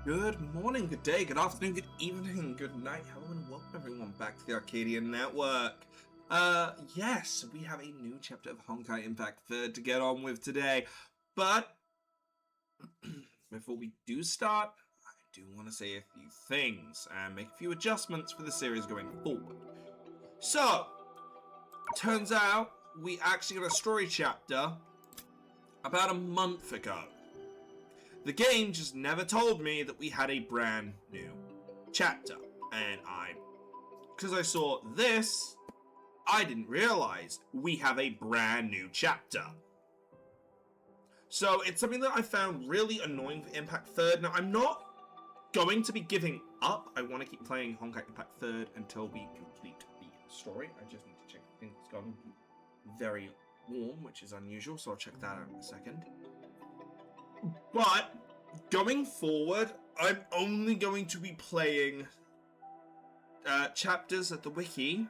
Good morning, good day, good afternoon, good evening, good night. Hello and welcome everyone back to the Arcadian Network. Yes, we have a new chapter of Honkai Impact 3rd to get on with today. But before we do start, I do want to say a few things and make a few adjustments for the series going forward. So, turns out we actually got a story chapter about a month ago. The game just never told me that we had a brand new chapter, and because I saw this, I didn't realize we have a brand new chapter. So it's something that I found really annoying for Impact 3rd. Now, I'm not going to be giving up. I want to keep playing Honkai Impact 3rd until we complete the story. I just need to check. I think it's gone very warm, which is unusual, so I'll check that out in a second. But going forward, I'm only going to be playing chapters that the wiki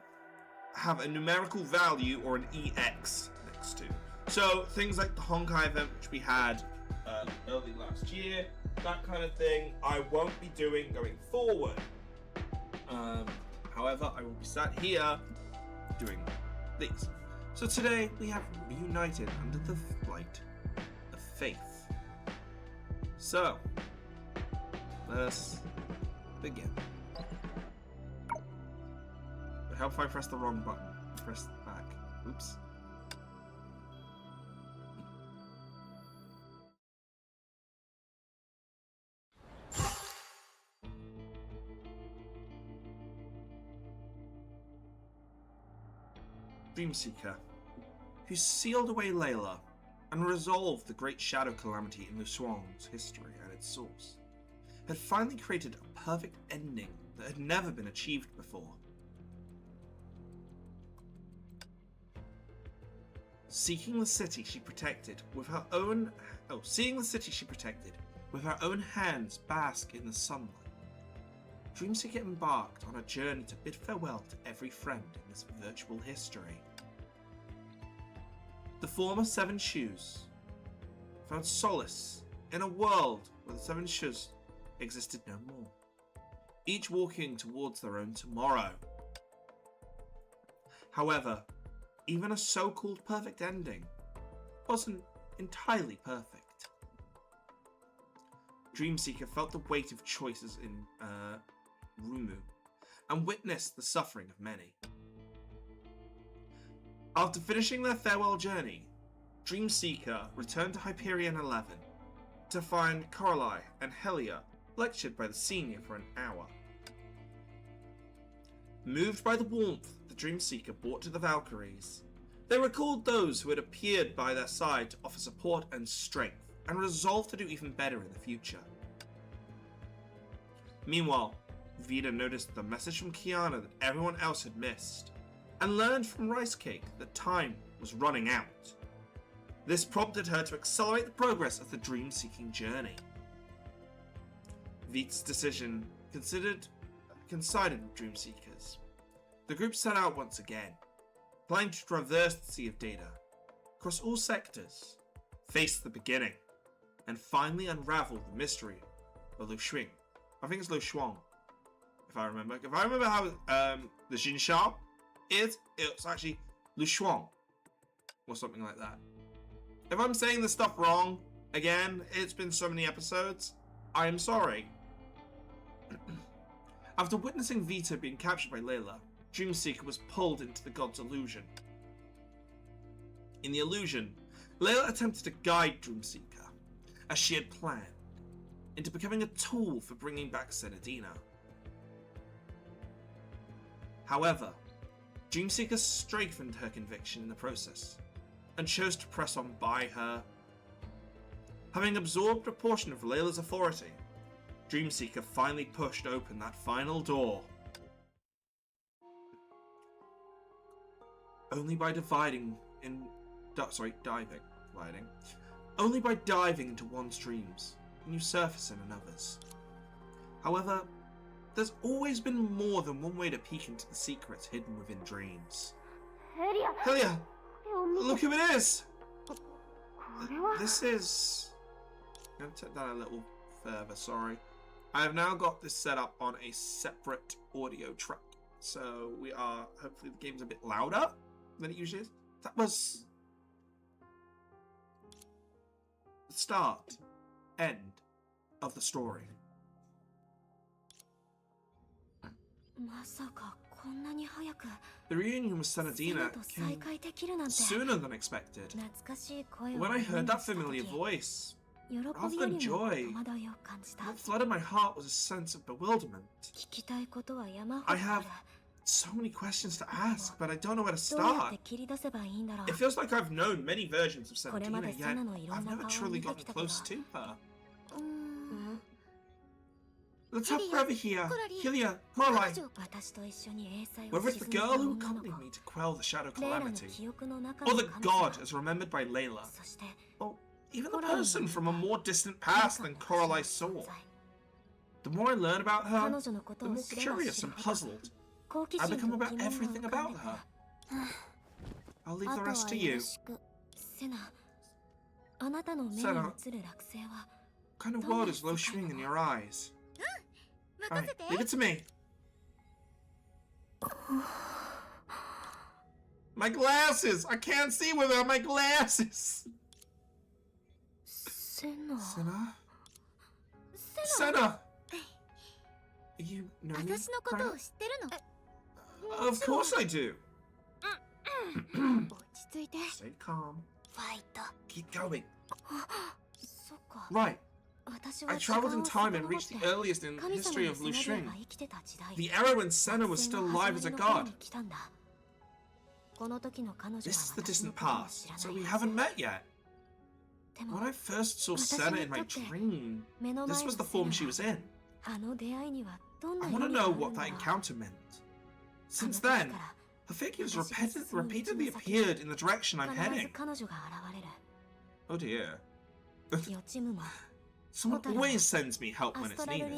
have a numerical value or an EX next to. So things like the Honkai event, which we had early last year, that kind of thing, I won't be doing going forward. However, I will be sat here doing these. So today we have Reunited under the light of faith. So, let's begin. But help if I press the wrong button. Press back. Oops. Dreamseeker, who sealed away Layla and resolved the great shadow calamity in Lushuang's history at its source, had finally created a perfect ending that had never been achieved before. Seeing the city she protected with her own hands bask in the sunlight, Dreamseeker embarked on a journey to bid farewell to every friend in this virtual history. The former Seven Shoes found solace in a world where the Seven Shoes existed no more, each walking towards their own tomorrow. However, even a so-called perfect ending wasn't entirely perfect. Dreamseeker felt the weight of choices in Rumu and witnessed the suffering of many. After finishing their farewell journey, Dreamseeker returned to Hyperion 11 to find Coralie and Helia lectured by the senior for an hour. Moved by the warmth the Dreamseeker brought to the Valkyries, they recalled those who had appeared by their side to offer support and strength, and resolved to do even better in the future. Meanwhile, Vida noticed the message from Kiana that everyone else had missed, and learned from Rice Cake that time was running out. This prompted her to accelerate the progress of the dream-seeking journey. Vita's decision coincided with Dreamseekers. The group set out once again, planning to traverse the Sea of Data, across all sectors, face the beginning, and finally unravel the mystery of Lushuang. I think it's Lushuang, if I remember. If I remember how the Jinshao is, it's actually Lushuang, or something like that. If I'm saying this stuff wrong, again, it's been so many episodes, I am sorry. After witnessing Vita being captured by Layla, Dreamseeker was pulled into the god's illusion. In the illusion, Layla attempted to guide Dreamseeker, as she had planned, into becoming a tool for bringing back Senadina. However, Dreamseeker strengthened her conviction in the process, and chose to press on by her. Having absorbed a portion of Layla's authority, Dreamseeker finally pushed open that final door. Only by diving into one's dreams can you surface in another's. However, there's always been more than one way to peek into the secrets hidden within dreams. Helia! Look who it is! This is... I'm going to take that a little further, sorry. I have now got this set up on a separate audio track. So we are, hopefully the game's a bit louder than it usually is. That was the start, end of the story. The reunion with Senadina came sooner than expected. When I heard that familiar voice, rather than joy, what flooded my heart was a sense of bewilderment. I have so many questions to ask, but I don't know where to start. It feels like I've known many versions of Senadina, yet I've never truly gotten close to her. Let's have her over here. Hylia, Coraline. We're with the girl who accompanied me to quell the Shadow Calamity. Or the god as remembered by Layla. Or even the person from a more distant past than Coraline saw. The more I learn about her, the more curious and puzzled I become about everything about her. I'll leave the rest to you. Senna, what kind of world is Lo Shwing in your eyes? Alright, leave it to me. My glasses! I can't see without my glasses! Senna? Senna! You know me? Of course I do! Stay calm. Keep going. Right. I traveled in time and reached the earliest in the history of Lu Xun. The era when Senna was still alive as a god. This is the distant past, so we haven't met yet. When I first saw Senna in my dream, this was the form she was in. I want to know what that encounter meant. Since then, her figures repeatedly appeared in the direction I'm heading. Oh dear. Someone always sends me help when it's needed.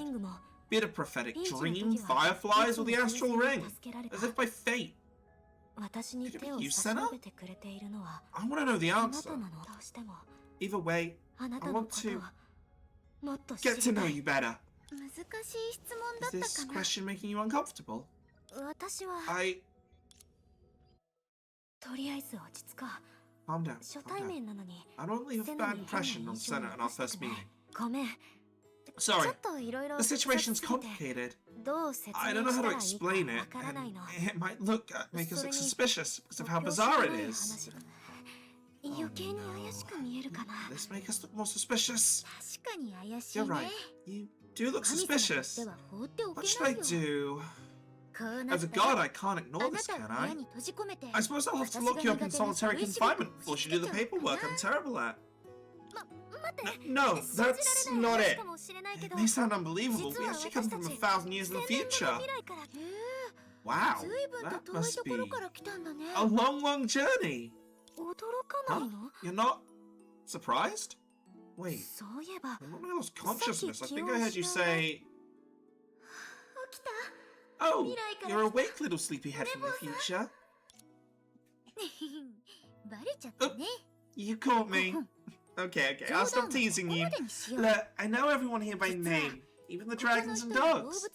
Be it a prophetic dream, fireflies, or the astral ring. As if by fate. Could it be you, Senna? I want to know the answer. Either way, I want to get to know you better. Is this question making you uncomfortable? Calm down. I don't leave a bad impression on Senna in our first meeting. Sorry, the situation's complicated. I don't know how to explain it, and it might make us look suspicious because of how bizarre it is. Oh, no. This makes us look more suspicious. You're right, you do look suspicious. What should I do? As a god, I can't ignore this, can I? I suppose I'll have to lock you up in solitary confinement before you do the paperwork I'm terrible at. No, that's not it. It may sound unbelievable, we actually come from 1,000 years in the future. Wow, that must be a long, long journey. Huh? You're not surprised? Wait, when I lost consciousness, I think I heard you say... Oh, you're awake, little sleepyhead from the future. Oh, you caught me. Okay, I'll stop teasing you. Look, I know everyone here by name, even the dragons and dogs.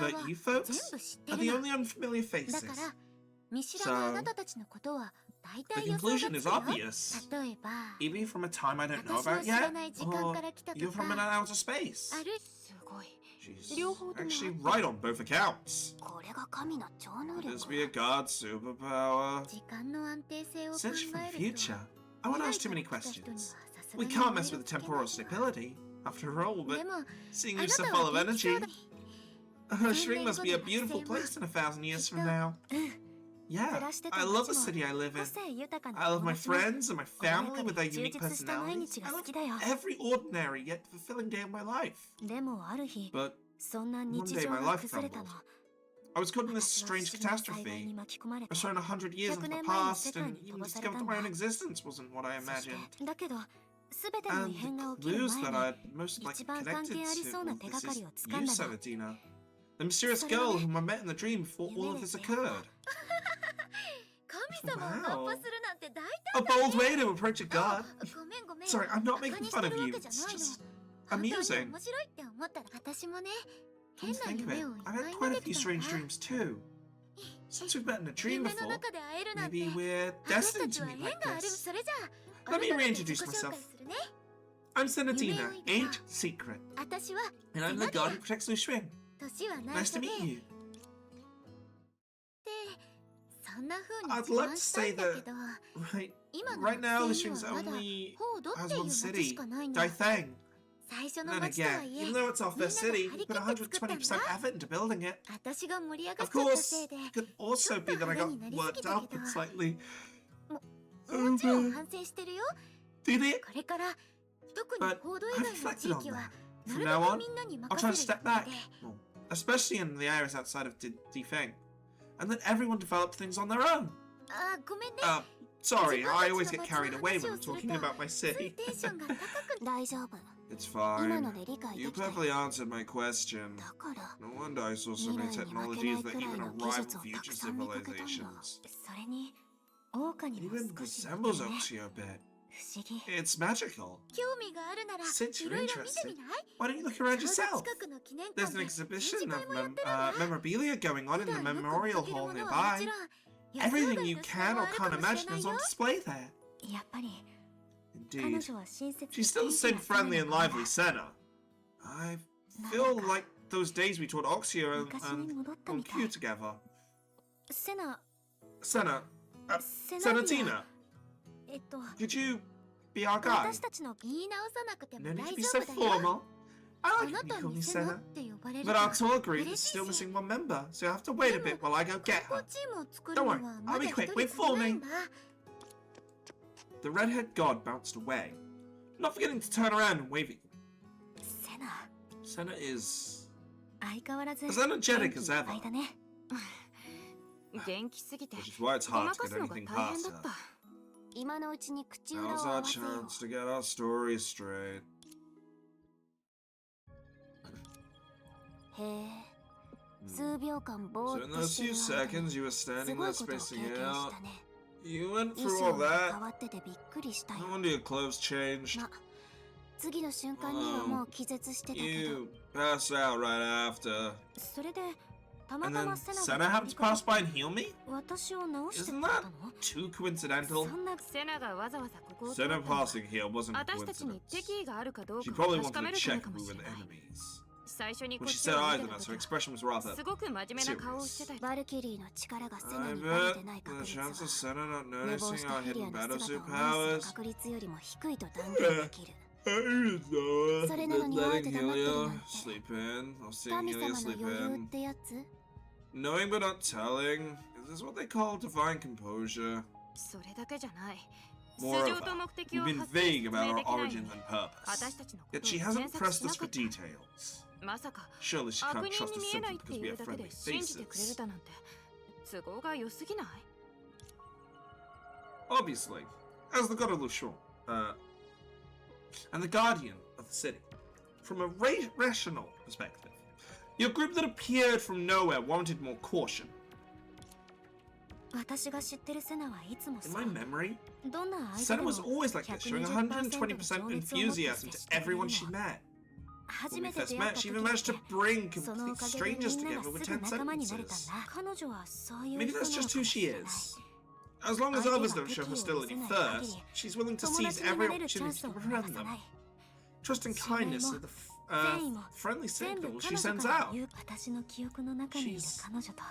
But you folks are the only unfamiliar faces. So, the conclusion is obvious. Either from a time I don't know about yet, or you're from an outer space. She's actually right on both accounts. Could this be a god superpower? Since you're from the future, I won't ask too many questions. We can't mess with the temporal stability, after all, but seeing you so full of energy, Shring must be a beautiful place in 1,000 years from now. Yeah, I love the city I live in. I love my friends and my family with their unique personalities. I love every ordinary yet fulfilling day of my life. But one day my life crumbled. I was caught in this strange catastrophe. I was thrown 100 years into the past, and even discovered that my own existence wasn't what I imagined. And the clues that I'd most likely connected to this is you, Senadina. The mysterious girl whom I met in the dream before all of this occurred. Wow. A bold way to approach a god. Sorry, I'm not making fun of you. It's just amusing. Come to think of it, I've had quite a few strange dreams too. Since we've met in a dream before, maybe we're destined to meet like this. Let me reintroduce myself. I'm Senatina, aged Secret, and I'm the god who protects Lu Xun. Nice to meet you. I'd love to say that right now Lu Xun's only has one city, Daifeng. And then again, even though it's our first city, we put 120% effort into building it. Of course, it could also be that I got worked up and slightly did it? But I've reflected on that. From now on, I'll try to step back, especially in the areas outside of Daifeng, and let everyone develop things on their own. Sorry, I always get carried away when I'm talking about my city. It's fine. You perfectly answered my question. No wonder I saw so many technologies that even rival future civilizations. It even resembles Oxio a bit. It's magical. Since you're interested, why don't you look around yourself? There's an exhibition of memorabilia going on in the memorial hall nearby. Everything you can or can't imagine is on display there. Indeed. She's still the same friendly and lively Senna. I feel like those days we taught Oxio and Honkai together. Senatina. Could you be our guy? No need to be so formal. I like when you call me Senna. But our tour group is still missing one member, so you'll have to wait a bit while I go get her. Don't worry, I'll be quick. Wait for me. The redhead god bounced away, not forgetting to turn around and wave at you. Senna is as energetic as ever. Which is why it's hard to get anything past her. Now's our chance to get our story straight. So in those few seconds you were standing there spacing out, you went through all that. No wonder your clothes changed. You passed out right after. And then Senna happened to pass by and heal me? Isn't that too coincidental? Senna passing here wasn't a coincidence. She probably wanted to check if we were the enemies. When she said eyes on us, her expression was rather serious. I bet the chance of Senna not noticing our hidden battlesuit powers. Letting Helio sleep in, or seeing Helio sleep in. Knowing but not telling, is this what they call divine composure? Moreover, we've been vague about our origins and purpose, yet she hasn't pressed us for details. Surely she can't trust us simply because we have friendly faces. Obviously, as the god of Lu Xun, and the guardian of the city, from a rational perspective, your group that appeared from nowhere wanted more caution. In my memory, Senna was always like this, showing 120% enthusiasm to everyone she met. When we first met, she even managed to bring complete strangers together with 10 sentences. Maybe that's just who she is. As long as others don't show hostility first, she's willing to seize every opportunity to befriend them. Trust and kindness are the friendly signals she sends out. She's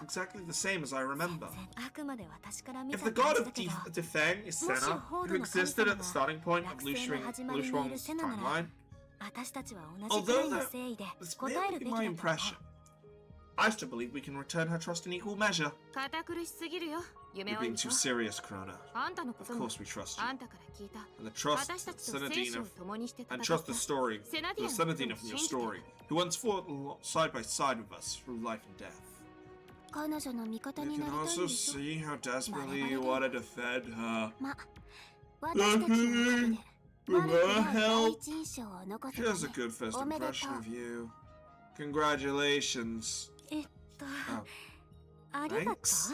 exactly the same as I remember. If the god of Daifeng is Senna, who existed at the starting point of Lu Xuan's timeline, although this may only be my impression, I still believe we can return her trust in equal measure. You're being too serious, Krona. Of course we trust you. And the trust Senatina, and trust the story, the Senatina from your story, who once fought side by side with us through life and death. You can also see how desperately you want to defend her. Luckily, with her help, she has a good first impression of you. Congratulations. Oh, thanks.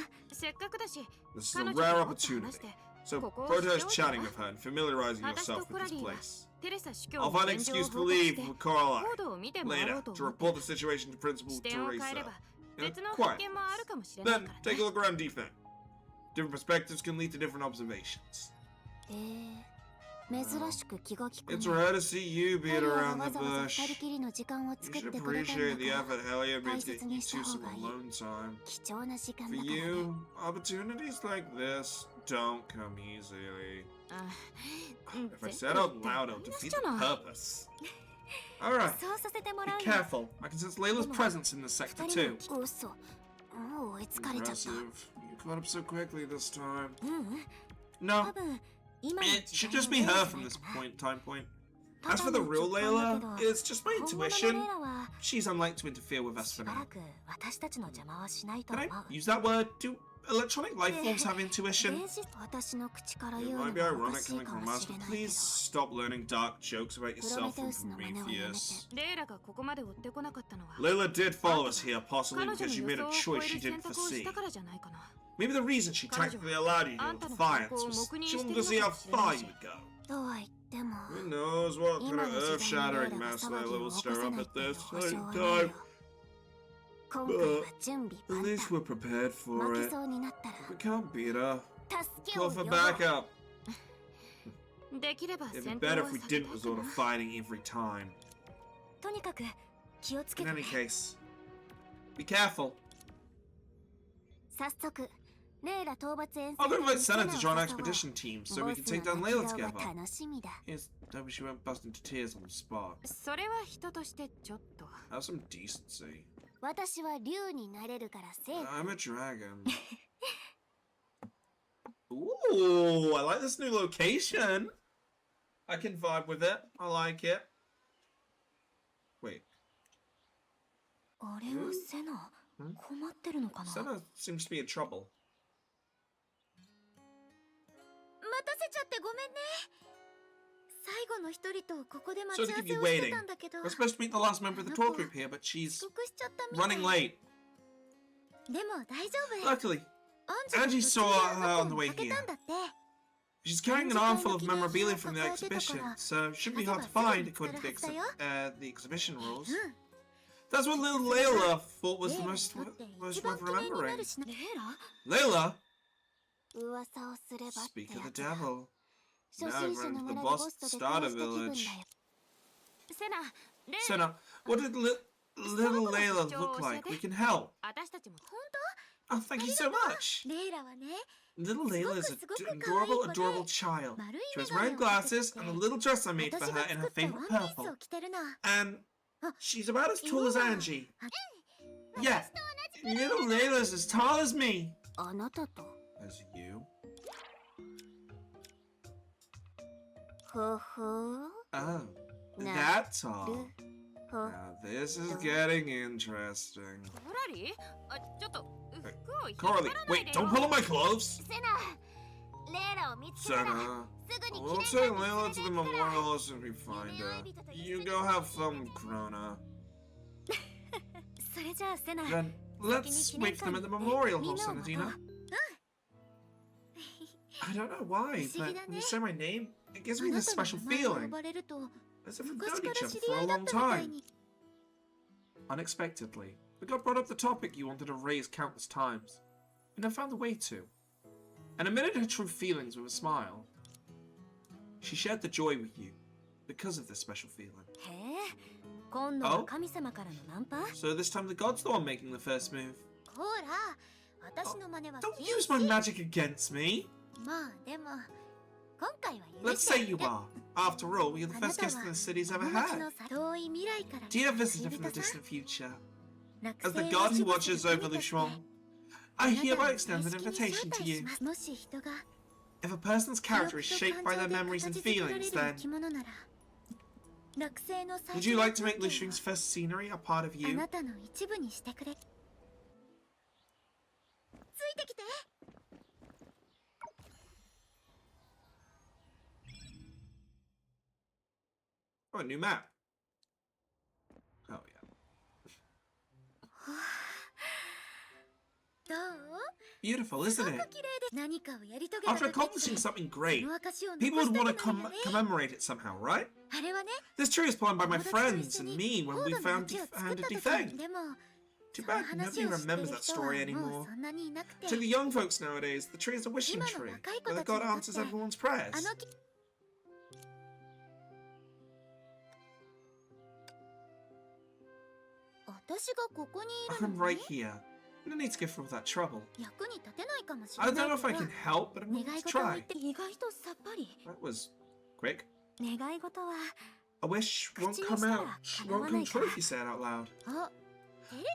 This is a rare opportunity, so prioritize chatting with her and familiarizing yourself with this place. I'll find an excuse to leave with Carla later to report the situation to Principal Teresa. Quiet. Then take a look around defense. Different perspectives can lead to different observations. It's rare to see you beat around the bush. You should appreciate the effort Helia made to get you two some alone time. For you, opportunities like this don't come easily. If I said out loud, I'll defeat the purpose. Alright, be careful. I can sense Layla's presence in this sector too. Impressive. You caught up so quickly this time. No, it should just be her from this time point. As for the real Layla, it's just my intuition. She's unlikely to interfere with us for now. Can I use that word? Do electronic life forms have intuition? It might be ironic coming from us, but please stop learning dark jokes about yourself from Prometheus. Layla did follow us here, possibly because she made a choice she didn't foresee. Maybe the reason she tactically allowed you to do Defiance was she wanted to see how far you would go. Who knows what kind of earth-shattering mess Layla will stir up at this time. But at least we're prepared for it. We can't beat her. Call for backup. It'd be better if we didn't resort to fighting every time. In any case, be careful. I'll go invite Senna to join our expedition team so we can take down Layla together. Yes, I wish you won't bust into tears on the spot. Have some decency. I'm a dragon. Ooh, I like this new location. I can vibe with it. I like it. Wait. Senna seems to be in trouble. So to keep you waiting, we're supposed to meet the last member of the tour group here, but she's running late. Luckily, Angie saw her on the way here. She's carrying an armful of memorabilia from the exhibition, so it shouldn't be hard to find according to the exhibition rules. That's what little Layla thought was the most worth remembering. Layla? Speak of the devil. Now I've run into the boss at the starter village. Senna, what did little Layla look like? We can help. Oh, thank you so much. Little Layla is an adorable child. She has round glasses and a little dress I made for her in her favorite purple. And she's about as tall as Angie. Yeah, little Layla's as tall as me. As you? Oh, that's all. Now this is getting interesting. Coralie, wait, don't pull on my clothes! Senna, we'll take Layla to the memorial as soon as we find her. You go have fun with Krona. Then, let's wait for them at the memorial hall, Sennatina. I don't know why, but when you say my name, it gives me this special feeling. As if we've known each other for a long time. Unexpectedly, we got brought up the topic you wanted to raise countless times, and I found a way to. And admitted her true feelings with a smile. She shared the joy with you, because of this special feeling. Oh? So this time the god's the one making the first move. Oh, don't use my magic against me! Let's say you are. After all, you're the first guest the city's ever had. Dear visitor from the distant future, as the god who watches over Luchon, I hereby extend an invitation to you. If a person's character is shaped by their memories and feelings, then would you like to make Luchon's first scenery a part of you? Oh, a new map. Oh, yeah. Beautiful, isn't it? After accomplishing something great, people would want to commemorate it somehow, right? This tree was planned by my friends and me when we found a defang. Too bad nobody remembers that story anymore. To the young folks nowadays, the tree is a wishing tree, where the god answers everyone's prayers. I'm right here. No need to go through all that trouble. I don't know if I can help, but I'm willing to try. That was quick. A wish won't come true if you say it out loud.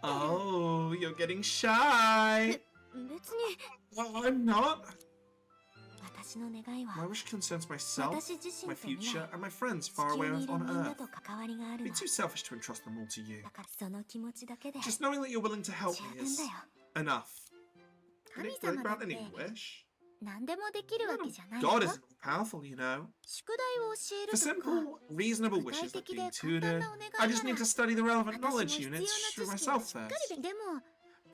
Oh, you're getting shy. Well, I'm not. My wish concerns myself, my future, and my friends far away on Earth. I'd be too selfish to entrust them all to you. Just knowing that you're willing to help me is enough. Can it really grant any wish? God isn't all powerful, you know. For simple, reasonable wishes like being tutored, I just need to study the relevant knowledge units through myself first.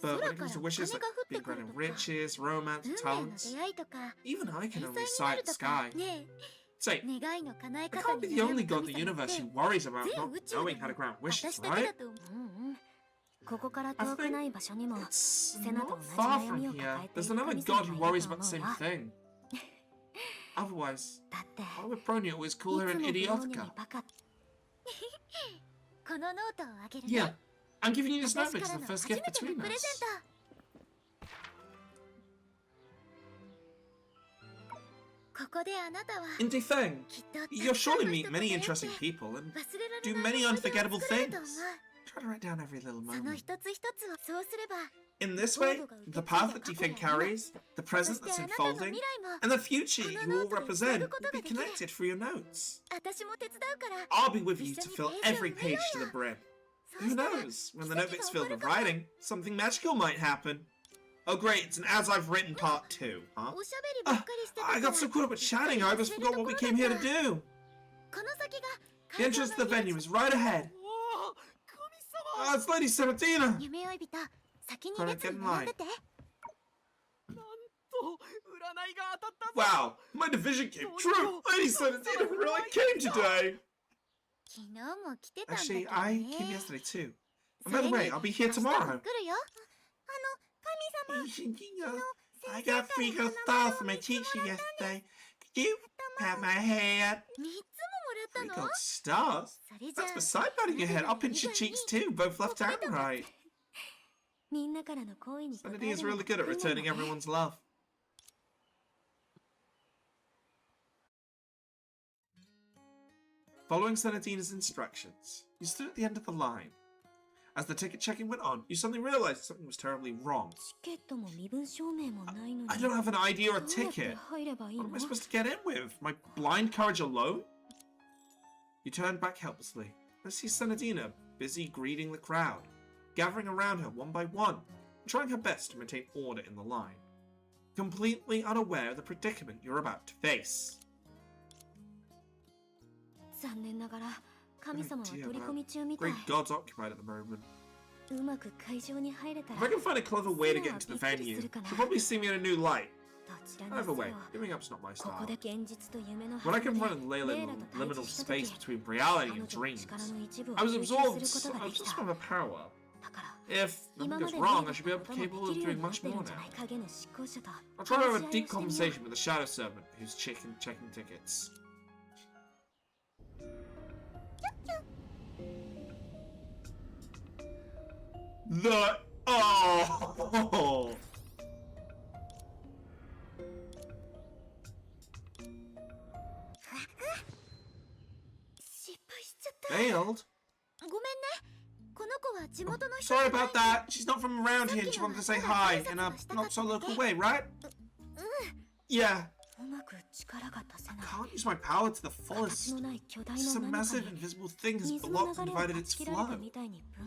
But when it comes to wishes like being granted riches, romance, talents, even I can only sigh at the sky. Say, I can't be the only god in the universe who worries about not knowing how to grant wishes, right? I think it's not far from here. There's another god who worries about the same thing. Otherwise, why would Bronya always call her an idiotica? Yeah, I'm giving you this notebook as the first gift between us. In Defeng, you'll surely meet many interesting people and do many unforgettable things. Try to write down every little moment. In this way, the path that Defeng carries, the present that's unfolding, and the future you all represent will be connected through your notes. I'll be with you to fill every page to the brim. Who knows? When the notebook's filled with writing, something magical might happen. Oh great, it's an As I've Written Part 2, huh? I got so caught up with chatting, I almost forgot what we came here to do. The entrance to the venue is right ahead. Oh, it's Lady Senatina! Alright, get in line. Wow, my division came true! Lady Senatina really came today! Actually, I came yesterday too. And by the way, I'll be here tomorrow. I got 3 gold stars from my teacher yesterday. Could you pat my head? 3 gold stars? That's beside patting your head. I'll pinch your cheeks too, both left and right. Sanity is really good at returning everyone's love. Following Senatina's instructions, you stood at the end of the line. As the ticket checking went on, you suddenly realized something was terribly wrong. I don't have an ID or a ticket. What am I supposed to get in with? My blind courage alone? You turned back helplessly and see Senatina busy greeting the crowd, gathering around her one by one, and trying her best to maintain order in the line, completely unaware of the predicament you're about to face. Great god's occupied at the moment. If I can find a clever way to get into the venue, she'll probably see me in a new light. Either way, giving up's not my style. When I confronted liminal space between reality and dreams, I was absorbed just from her power. If nothing goes wrong, I should be capable of doing much more now. I'll try to have a deep conversation with the Shadow Servant who's checking tickets. Oh! Failed? Sorry about that. She's not from around here and she wanted to say hi in a not-so-local way, right? Yeah. I can't use my power to the fullest. Some massive invisible thing has blocked and divided its flow.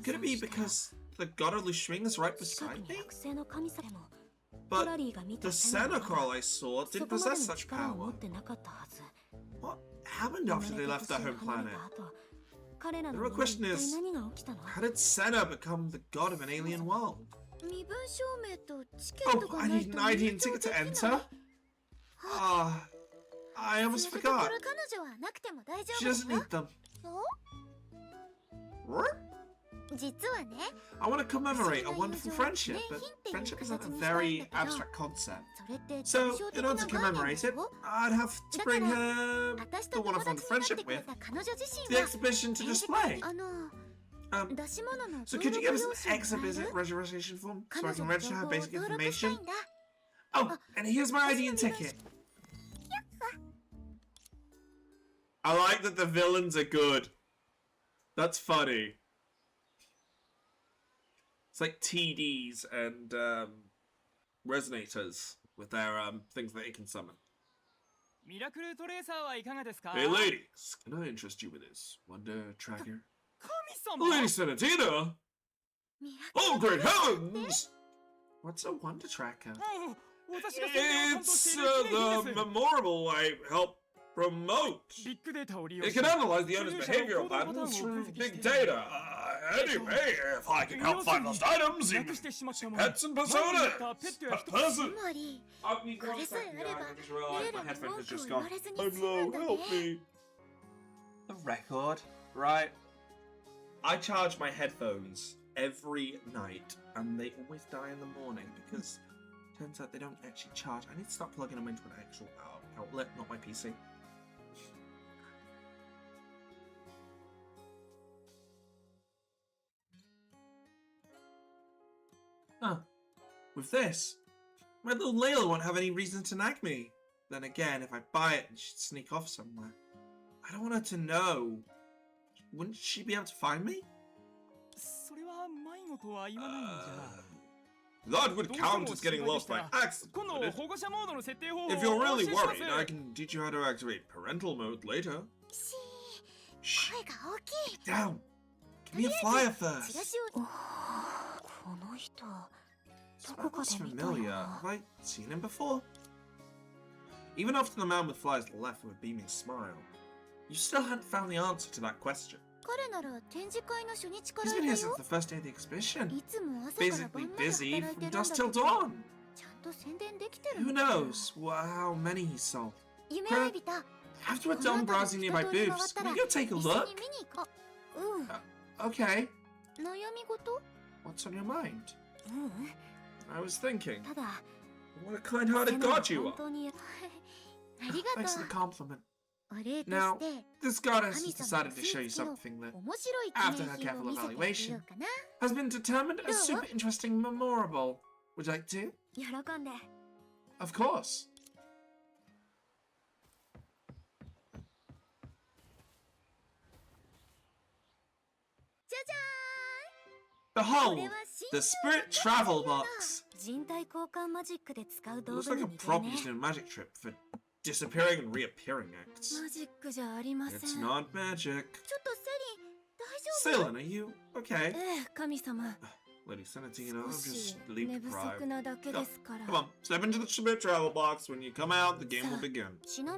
Could it be because the god of Lushring is right beside me? But the Senocrol I saw didn't possess such power. What happened after they left their home planet? The real question is, how did Senna become the god of an alien world? Oh, I need an ID and ticket to enter? Ah, I almost forgot. She doesn't need them. I want to commemorate a wonderful friendship, but friendship isn't a very abstract concept. So, in order to commemorate it, I'd have to bring her, the one I've formed a friendship with, to the exhibition to display. So could you give us an exhibit registration form so I can register her basic information? Oh, and here's my ID and ticket. I like that the villains are good. That's funny. It's like TDs and resonators with their things that they can summon. Hey ladies, can I interest you with this Wonder Tracker? Lady Senatina! Oh great heavens! What's a Wonder Tracker? It's the memorable I help promote. It can analyze the owner's behavioral patterns through big data. Anyway, if I can help find lost items in pets and personas. Person. I mean, one second, guys, I just realized my headphones have just gone. I'm low, help me. The record, right? I charge my headphones every night, and they always die in the morning because it turns out they don't actually charge. I need to start plugging them into an actual outlet, not my PC. Huh. With this, my little Layla won't have any reason to nag me. Then again, if I buy it and she'd sneak off somewhere, I don't want her to know. Wouldn't she be able to find me? That would count as getting lost by accident, wouldn't it? If you're really worried, I can teach you how to activate parental mode later. Shh. Get down. Give me a flyer first. Smells familiar. Have I seen him before? Even after the man with flies left with a beaming smile, you still hadn't found the answer to that question. He's been here since the first day of the exhibition. Basically busy from dusk till dawn. Who knows how many he sold? After we're done browsing nearby booths, can we go take a look? Okay. What's on your mind? I was thinking. What a kind-hearted god you are. Thanks for the compliment. Now, this goddess has decided to show you something that, after her careful evaluation, has been determined as super interesting and memorable. Would you like to? Of course. Behold, the Spirit Travel Box. Looks like a prop used in a magic trip for disappearing and reappearing acts. It's not magic. Ceylon, are you okay? Lady Senatina, I'm just sleep deprived. Come on, step into the Chibi travel box. When you come out, the game will begin. Can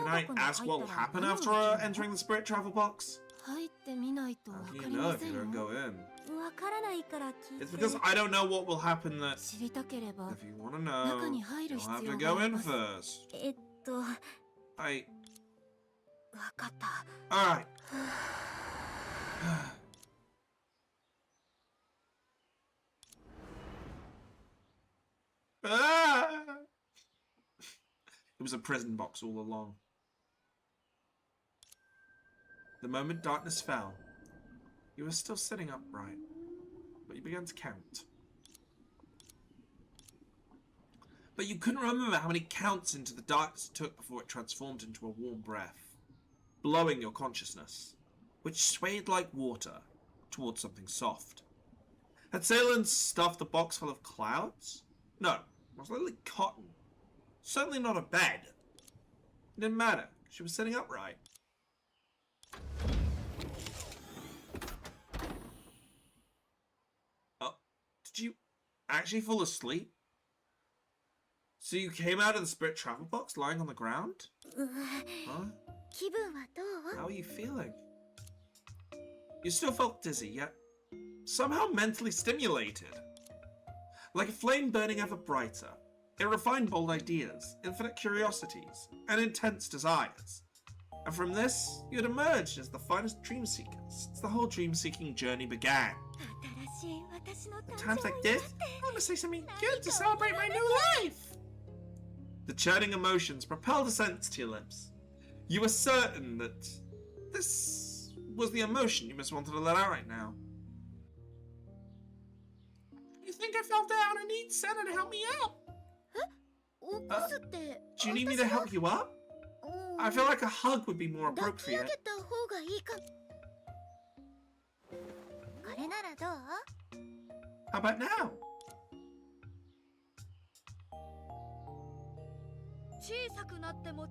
I ask what will happen after entering the Spirit travel box? How do you know if you don't go in? It's because I don't know what will happen that... If you want to know, you'll have to go in first. Alright. It was a prison box all along. The moment darkness fell, you were still sitting upright, but you began to count. But you couldn't remember how many counts into the darkness it took before it transformed into a warm breath, blowing your consciousness, which swayed like water towards something soft. Had Ceylon stuffed the box full of clouds? No, most likely cotton. Certainly not a bed. It didn't matter. She was sitting upright. Oh, did you actually fall asleep? So you came out of the spirit travel box lying on the ground? Huh? How are you feeling? You still felt dizzy, yet somehow mentally stimulated. Like a flame burning ever brighter, it refined bold ideas, infinite curiosities, and intense desires. And from this, you had emerged as the finest dream seekers since the whole dream-seeking journey began. At times like this, I want to say something good to celebrate my new life! The churning emotions propelled a sentence to your lips. You were certain that this was the emotion you most wanted to let out right now. You think I fell down and need Senna to help me up? Do you need me to help you up? I feel like a hug would be more appropriate. How about now?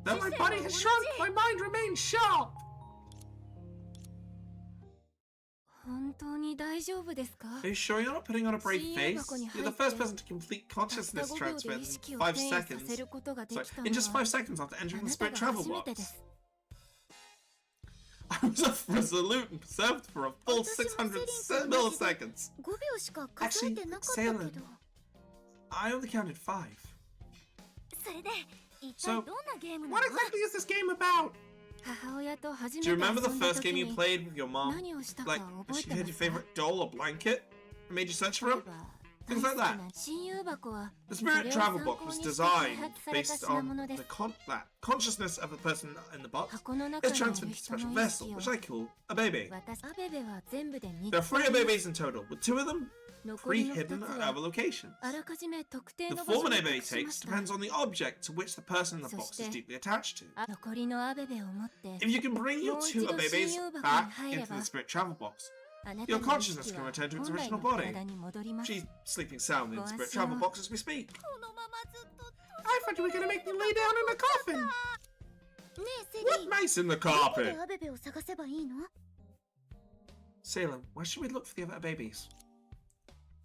Though my body has shrunk, my mind remains sharp. Are you sure you're not putting on a brave face? You're the first person to complete consciousness transfer in 5 seconds. Sorry, in just 5 seconds after entering the spirit travel box. I was resolute and preserved for a full 600 milliseconds. Actually, Salem, I only counted 5. So, what exactly is this game about? Do you remember the first game you played with your mom? Like, she had your favorite doll or blanket and made you search for it? Things like that. The Spirit Travel Box was designed based on the consciousness of the person in the box is transferred to a special vessel, which I call a baby. There are 3 babies in total, with 2 of them pre-hidden at other locations. The form an baby takes depends on the object to which the person in the box is deeply attached to. If you can bring your 2 babies back into the Spirit Travel Box, your consciousness can return to its original body. She's sleeping soundly in the Spirit Travel Box as we speak. I thought you were going to make me lay down in a coffin! What mice in the carpet? Salem, where should we look for the other babies?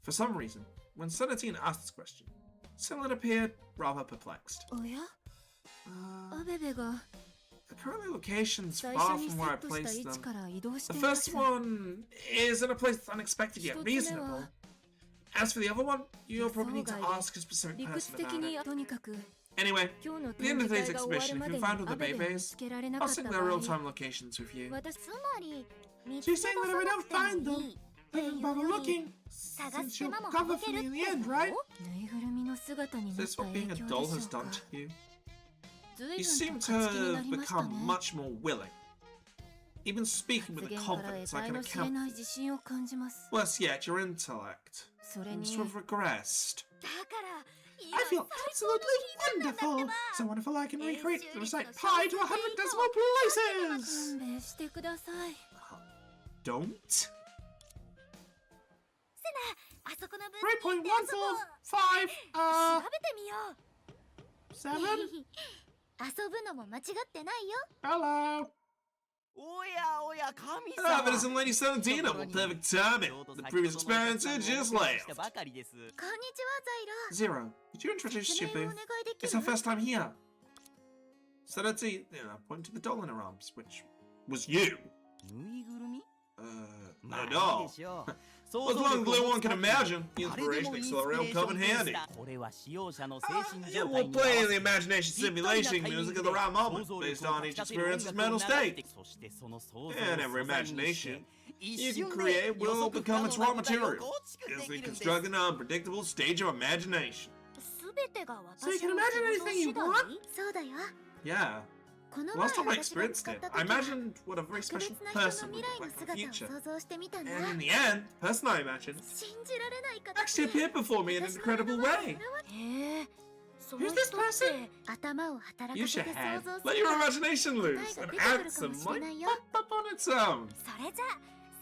For some reason, when Senatine asked this question, Salem appeared rather perplexed. The current location's far from where I placed them. The first one is in a place that's unexpected yet reasonable. As for the other one, you'll probably need to ask a specific person about it. Anyway, at the end of today's exhibition, if you find all the babies, I'll sync their real-time locations with you. So you're saying that if I don't find them, don't bother looking, since you'll cover for me in the end, right? Is this what being a doll has done to you? You seem to have become much more willing. Even speaking with a confidence I can account for. Worse yet, your intellect seems to have regressed. I feel absolutely wonderful! So wonderful I can recreate and recite pi to 100 decimal places! Don't? 3.145, 7? Hello! Ah, but it's in Lady Selentina with perfect timing. The previous experience had just left. Zero, could you introduce Chibi? It's her first time here. Selentina pointed to the doll in her arms, which was you. No doll. Well, as long as one can imagine, the inspiration accelerator will come in handy. Yeah, we'll play the imagination simulation music at the right moment, based on each experience's mental state. And every imagination you can create will become its raw material, easily constructing an unpredictable stage of imagination. So you can imagine anything you want? Yeah. Last time I experienced it, I imagined what a very special person would look like in the future. And in the end, the person I imagined actually appeared before me in an incredible way. Who's this person? Use your head, let your imagination loose, and answer might pop up on its own.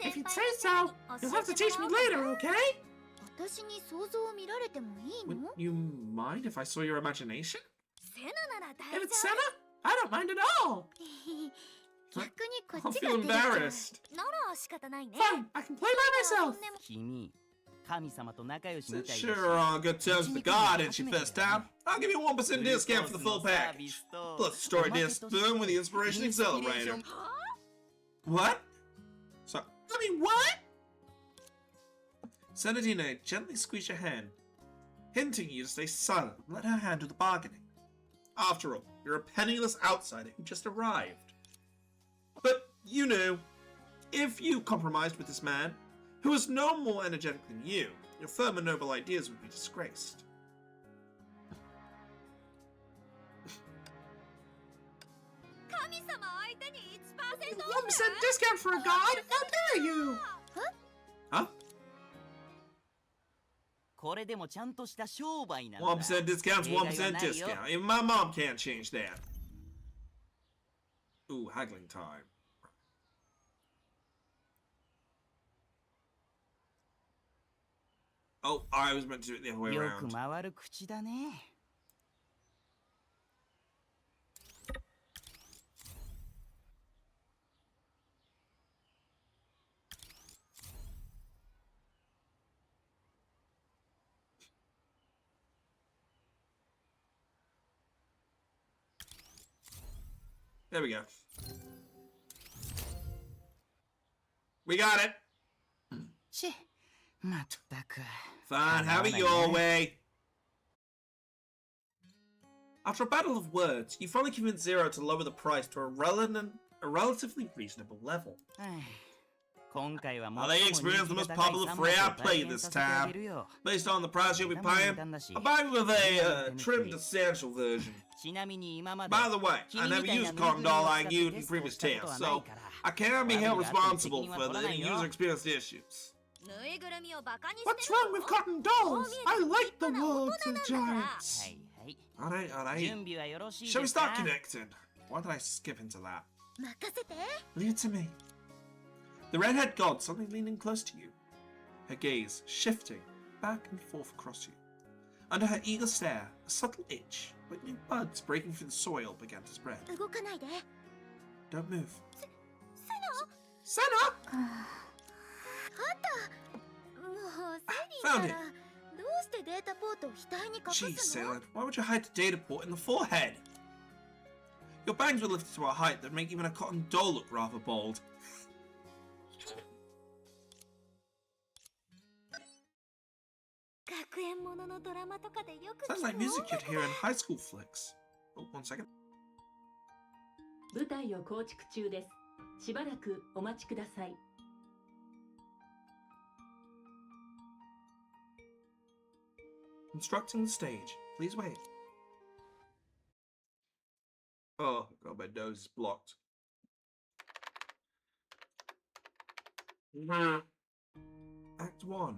If you'd say so, you'll have to teach me later, okay? Would you mind if I saw your imagination? If it's Senna? I don't mind at all! I'll feel embarrassed. Fine, I can play by myself! Since you're on good terms with the god and she first time, I'll give you 1% discount for the full package. Plus the story disc spoon with the inspiration accelerator. What? So, I mean, what? Senadina gently squeezed her hand, hinting you to stay silent and let her handle the bargaining. After all, you're a penniless outsider who just arrived. But, you know, if you compromised with this man, who was no more energetic than you, your firm and noble ideas would be disgraced. 1% discount for a god? How dare you? Huh? これでもちゃんとした商売なんだ。 1% discount's 1% discount. Even my mom can't change that. Ooh, haggling time. Oh, I was meant to do it the other way よ around. く回る口だね。 There we go. We got it. し、まったく。 Fine, have it your way. After a battle of words, you finally convinced Zero to lower the price to a relatively reasonable level. 今回は They experienced the most popular free I played this time. Based on the price you'll be paying, I'll buy you with a trimmed essential version. ちなみに今まで By the way, I never used Cotton Doll like you in previous tests, so I can't be held responsible for the user experience issues. What's wrong with cotton dolls? I like the worlds of giants. はいはい。 Alright. 準備はよろしい Shall we です start か？ connecting? Why did I skip into that? 任せて。 Leave it to me. The redhead god suddenly leaning close to you, her gaze shifting back and forth across you. Under her eager stare, a subtle itch, like new buds breaking through the soil, began to spread. 動かないで。 Don't move. セ Senna! ナ。あった。もうセ Found リ it. ならどうしてデータポートを額に隠 Jeez, すの？ Salad, why would you hide the data port in the forehead? Your bangs were lifted to a height that make even a cotton doll look rather bold. 学園もののドラマとかでよく聞 Sounds く like 音 music 楽 you'd hear in high school flicks. Oh, 1 second. 舞台を構築中です。しばらくお待ちください。 Constructing the stage. Please wait. Oh, God, my nose is blocked. Act 1.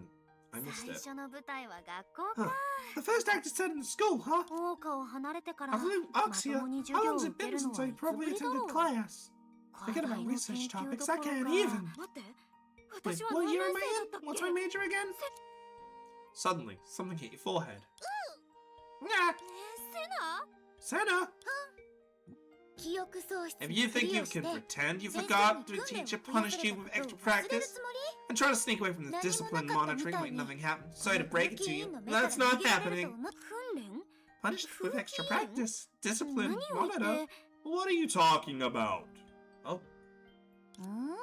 I missed 最 it. 初の舞台は学校 Huh. か。 The first act is set in school, huh? 桜花を離れてから I've lived ま Oxia. ともに How 授業 long を has 受 it け been るの since は I いつ probably ぶりだ attended ろう。 class? 海 Forget 外 about の research 研究 topics. ど I ころ can't か even. 待って。 Wait, 私は what 何 year 年 am I 生だ in? ったっ What's け？ my major again? Suddenly, something hit your forehead. Nah, セナ？ Senna! 記憶喪失 If に you ふ think り you をして can pretend you 先生 forgot に the 訓練を teacher 増やさ punished れ you た with こと extra を忘れる practice つもり？ and try to sneak away from the 何もな discipline かったみ monitoring たい like に nothing happened. こ Sorry の to break it 定期 to 委 you. 員の目から That's 逃 not げられる happening. と思っ訓練？ Punished with extra practice. Discipline 何を言って monitor. What are you talking about? Oh. うん？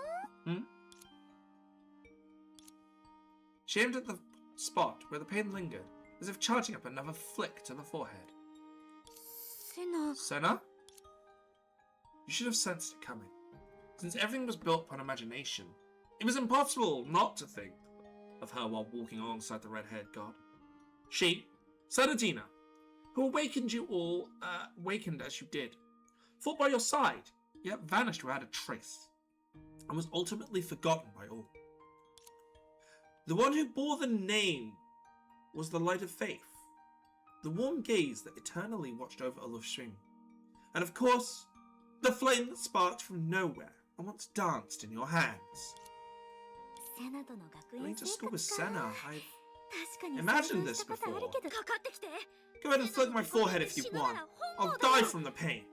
Hmm? She aimed at the spot where the pain lingered, as if charging up another flick to the forehead. セナ。 Senna? You should have sensed it coming. Since everything was built upon imagination, it was impossible not to think of her while walking alongside the red-haired god. She, Senadina, who awakened you all, awakened as you did, fought by your side, yet vanished without a trace, and was ultimately forgotten by all. The one who bore the name was the light of faith, the warm gaze that eternally watched over Olaf's stream, and of course, the flame that sparked from nowhere and once danced in your hands. セナとの学 Going 園 to 生 school with 活か。 Senna, I've 確かに imagined 想像 this したことある before. けどかかってきて。 Go ahead and flick my forehead if you want. I'll die from the pain.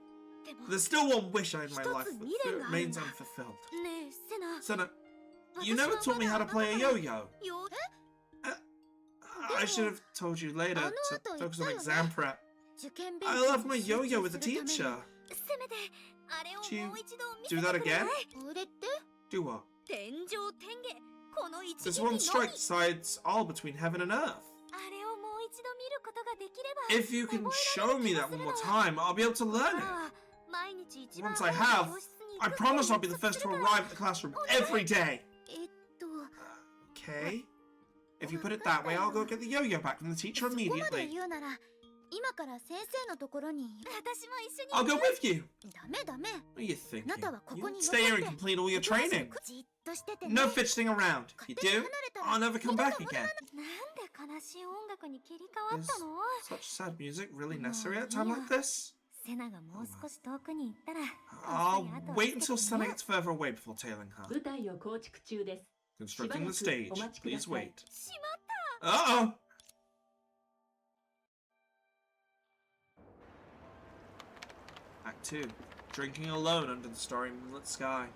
でも There's still one wish I had in my life 一つ that 未練があるんだ。 remains unfulfilled. ねえセナ。 Senna, you never taught me how to play a yo-yo. よ I should have told you later to focus on exam prep. 受験勉 I 強 left my に集 yo-yo 中 with the するために teacher. せめてあれを Do you もう一度見せ do て that くれない？ again? あれって Do what? 天上天下この一 This 撃 one のみ strike decides all between heaven and earth. あれをもう一度見ることができれば If you can show me that one more time, I'll be able to learn it. 毎日一番 Once I 早い have, 教室に I 行く promise こと I'll be the を約束 first す to るから arrive at the classroom every day. Okay. If you put it that way, I'll go get the yo-yo back from the teacher そこまで immediately. 言うなら今から先生のところに私も一緒に I'll go with you. ダメダメ What are you thinking? あなたはここ You に stay here and 残って complete all your おとなし training. くじっとしててね No fidgeting around. If you 勝手に do, 離れたら I'll never come 二度 back と戻 again. らななんで悲しい音楽に切り替わ Is ったの such sad music really もう necessary at a いい time や like this? セナがもう少し遠くに行ったら I'll こっそり後を wait つけ until て Senna ね gets further away before tailing her. 舞台を構築中です。 Constructing the しばらく stage. お待ちくだ Please さい。 wait. しまった Uh-oh! Act 2. Drinking alone under the starry moonlit sky.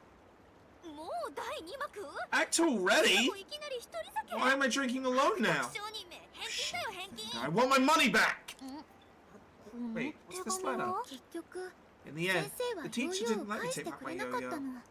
もう第2幕 Act 2 already? もういきなり一人酒 Why am I drinking alone now? 商人名返金だよ返金 I want my money back! この Wait, 手 what's this 紙 letter? は結局 In the 先 end, 生は the ヨー teacher ヨー didn't を let me 返し take て back く my れなかった yo-yo. の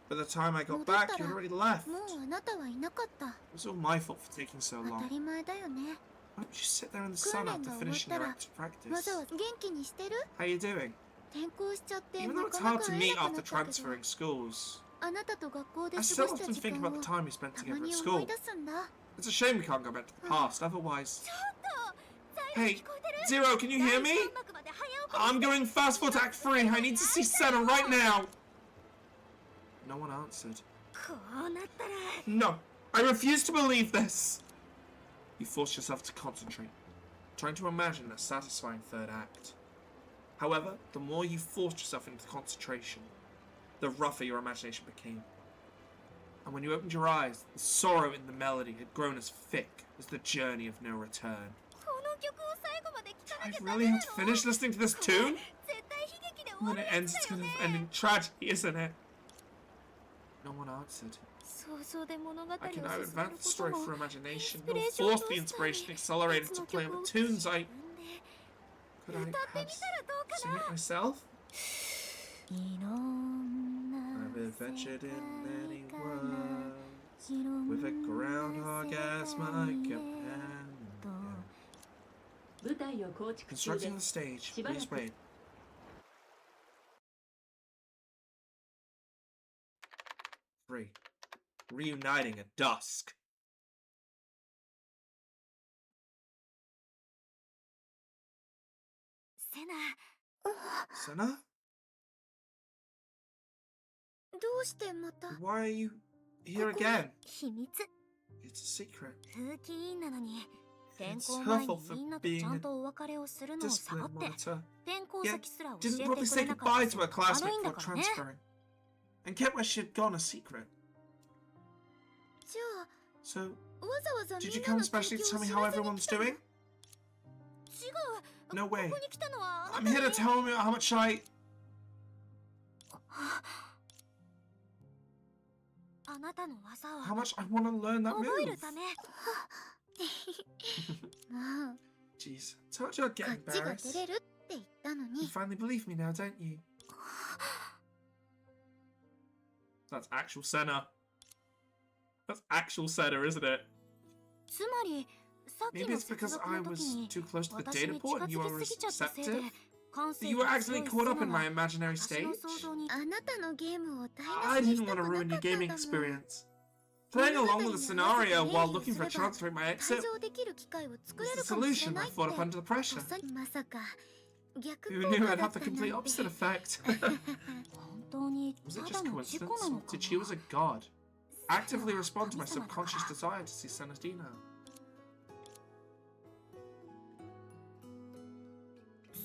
By the time I got 戻った back, ら you had already left. もうあなたはいなかった It was all my fault for taking so 当た long. り前だよね Why don't you sit there in the sun after finishing your active わ practice? ざわざ元気にしてる How you doing? 転校しちゃって Even な though it's かな hard か to 会え meet なくな after ったけど transferring schools, あなたと学校で I 過 still ごした often 時 think 間 about を the time we spent た together ま at に思い school. 出すんだ It's a shame we can't go back to the past, otherwise... ちょっとザイ Hey, ル聞こえてる Zero, can you hear me? 第3幕まで早送り I'm going fast forward to Act 3. I need to see Senna right now. No one answered. こうなったら No, I refuse to believe this. You forced yourself to concentrate, trying to imagine a satisfying third act. However, the more you forced yourself into concentration, the rougher your imagination became. And when you opened your eyes, the sorrow in the melody had grown as thick as the journey of no return. この曲を最後まで聞か I なきゃダ really メな have の to finish listening to this tune? 絶対悲劇で終わ When る it や ends, つ it's だよ going ね to end in tragedy, isn't it? No one answered. 想像で物語を I 進 can め either る advance こ the と story も through imagination インスピ or レーション force ブ the ースターに inspiration accelerated 別 to の play 曲 with を the tunes I... 自分で Could I 歌ってみ perhaps たらどうか sing な it myself? いろんな I've adventured in many 世界 worlds いろん with a な groundhog 世 as 界 my へ companion. と舞台を構築中 Constructing で the す。 stage. しばら Please く wait. 3. Reuniting at dusk. セナ Senna? どうしてまた Why are you こ here こに again? 秘密 It's a secret. 風紀委員なのに転 It's 校前 her に fault for みんなとち being ゃん a とお別れをするのをサボ discipline って monitor. 転校 Yet 先すら教え didn't て probably く say れなか goodbye った to her 悪 classmate いんだ before からね transferring. And kept where she'd gone a secret. じゃ So, あわざわざ did み you んな come の近 especially 況 to を tell 知 me ら how せに everyone's 来たの doing? 違う No こ way. こに来たのはあ I'm な here た to に tell you how much I... あなたの技 How を much I want to learn that 覚える move. ためもう Jeez, told you I'd こ get っちが embarrassed. 出れるって言ったの You に finally believe me now, don't you? That's actual Senna. That's actual Senna, isn't it? つまりさっき Maybe の it's 接 because 続 I の時 was に too close to the 私 data に port 近 and you づ were きすぎちゃったせいで receptive. 感 That 性 you were が accidentally 強い caught セ up ナ in my は imaginary 私の stage. 想像にあなたのゲームを台 I 無しにし didn't た want く to な ruin か your ったん gaming だもん experience. Playing along with the scenario while looking for a transfer in my 退 exit 場できる機会を作 was れ the るかもしれ solution な I いって thought up under the pressure. まさか逆 Who 効 knew 果 I'd だ have っ the た complete なんて opposite effect? 本当に Was た it だ just の事故 coincidence? なの Or か did she was a god? Actively respond to my 神様だ subconscious desire to see Senna's Dino.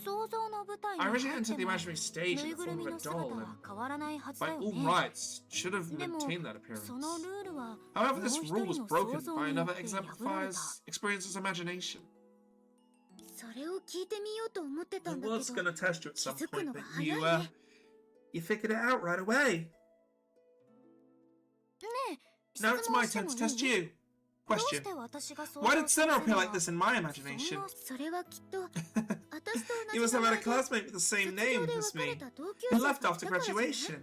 想像の舞台に I 入 originally って entered the も imaginary stage ぬ in い the ぐる form み of a の doll 姿 and は変わらないはず by だよ all ね rights should have でも maintained that appearance. そのルールは However, もう this 一 rule 人 was の broken 想像 by によ another って破られた experience's imagination. それを聞いてみようと思ってた I んだけ was ど gonna test you at some 気づく point, の but が早い you ね you figured it out right away. ねえ Now 質 it's 問 my して turn も to い test い you. どうし Question. て私が想 Why 像 did する Senna の appear は like this in my そん imagination? なそれはきっと私と You 同 must じ have 名 had 前 a で classmate with the same 卒業 name で as 別れ me た同級 who 生が left いた after からじゃない graduation.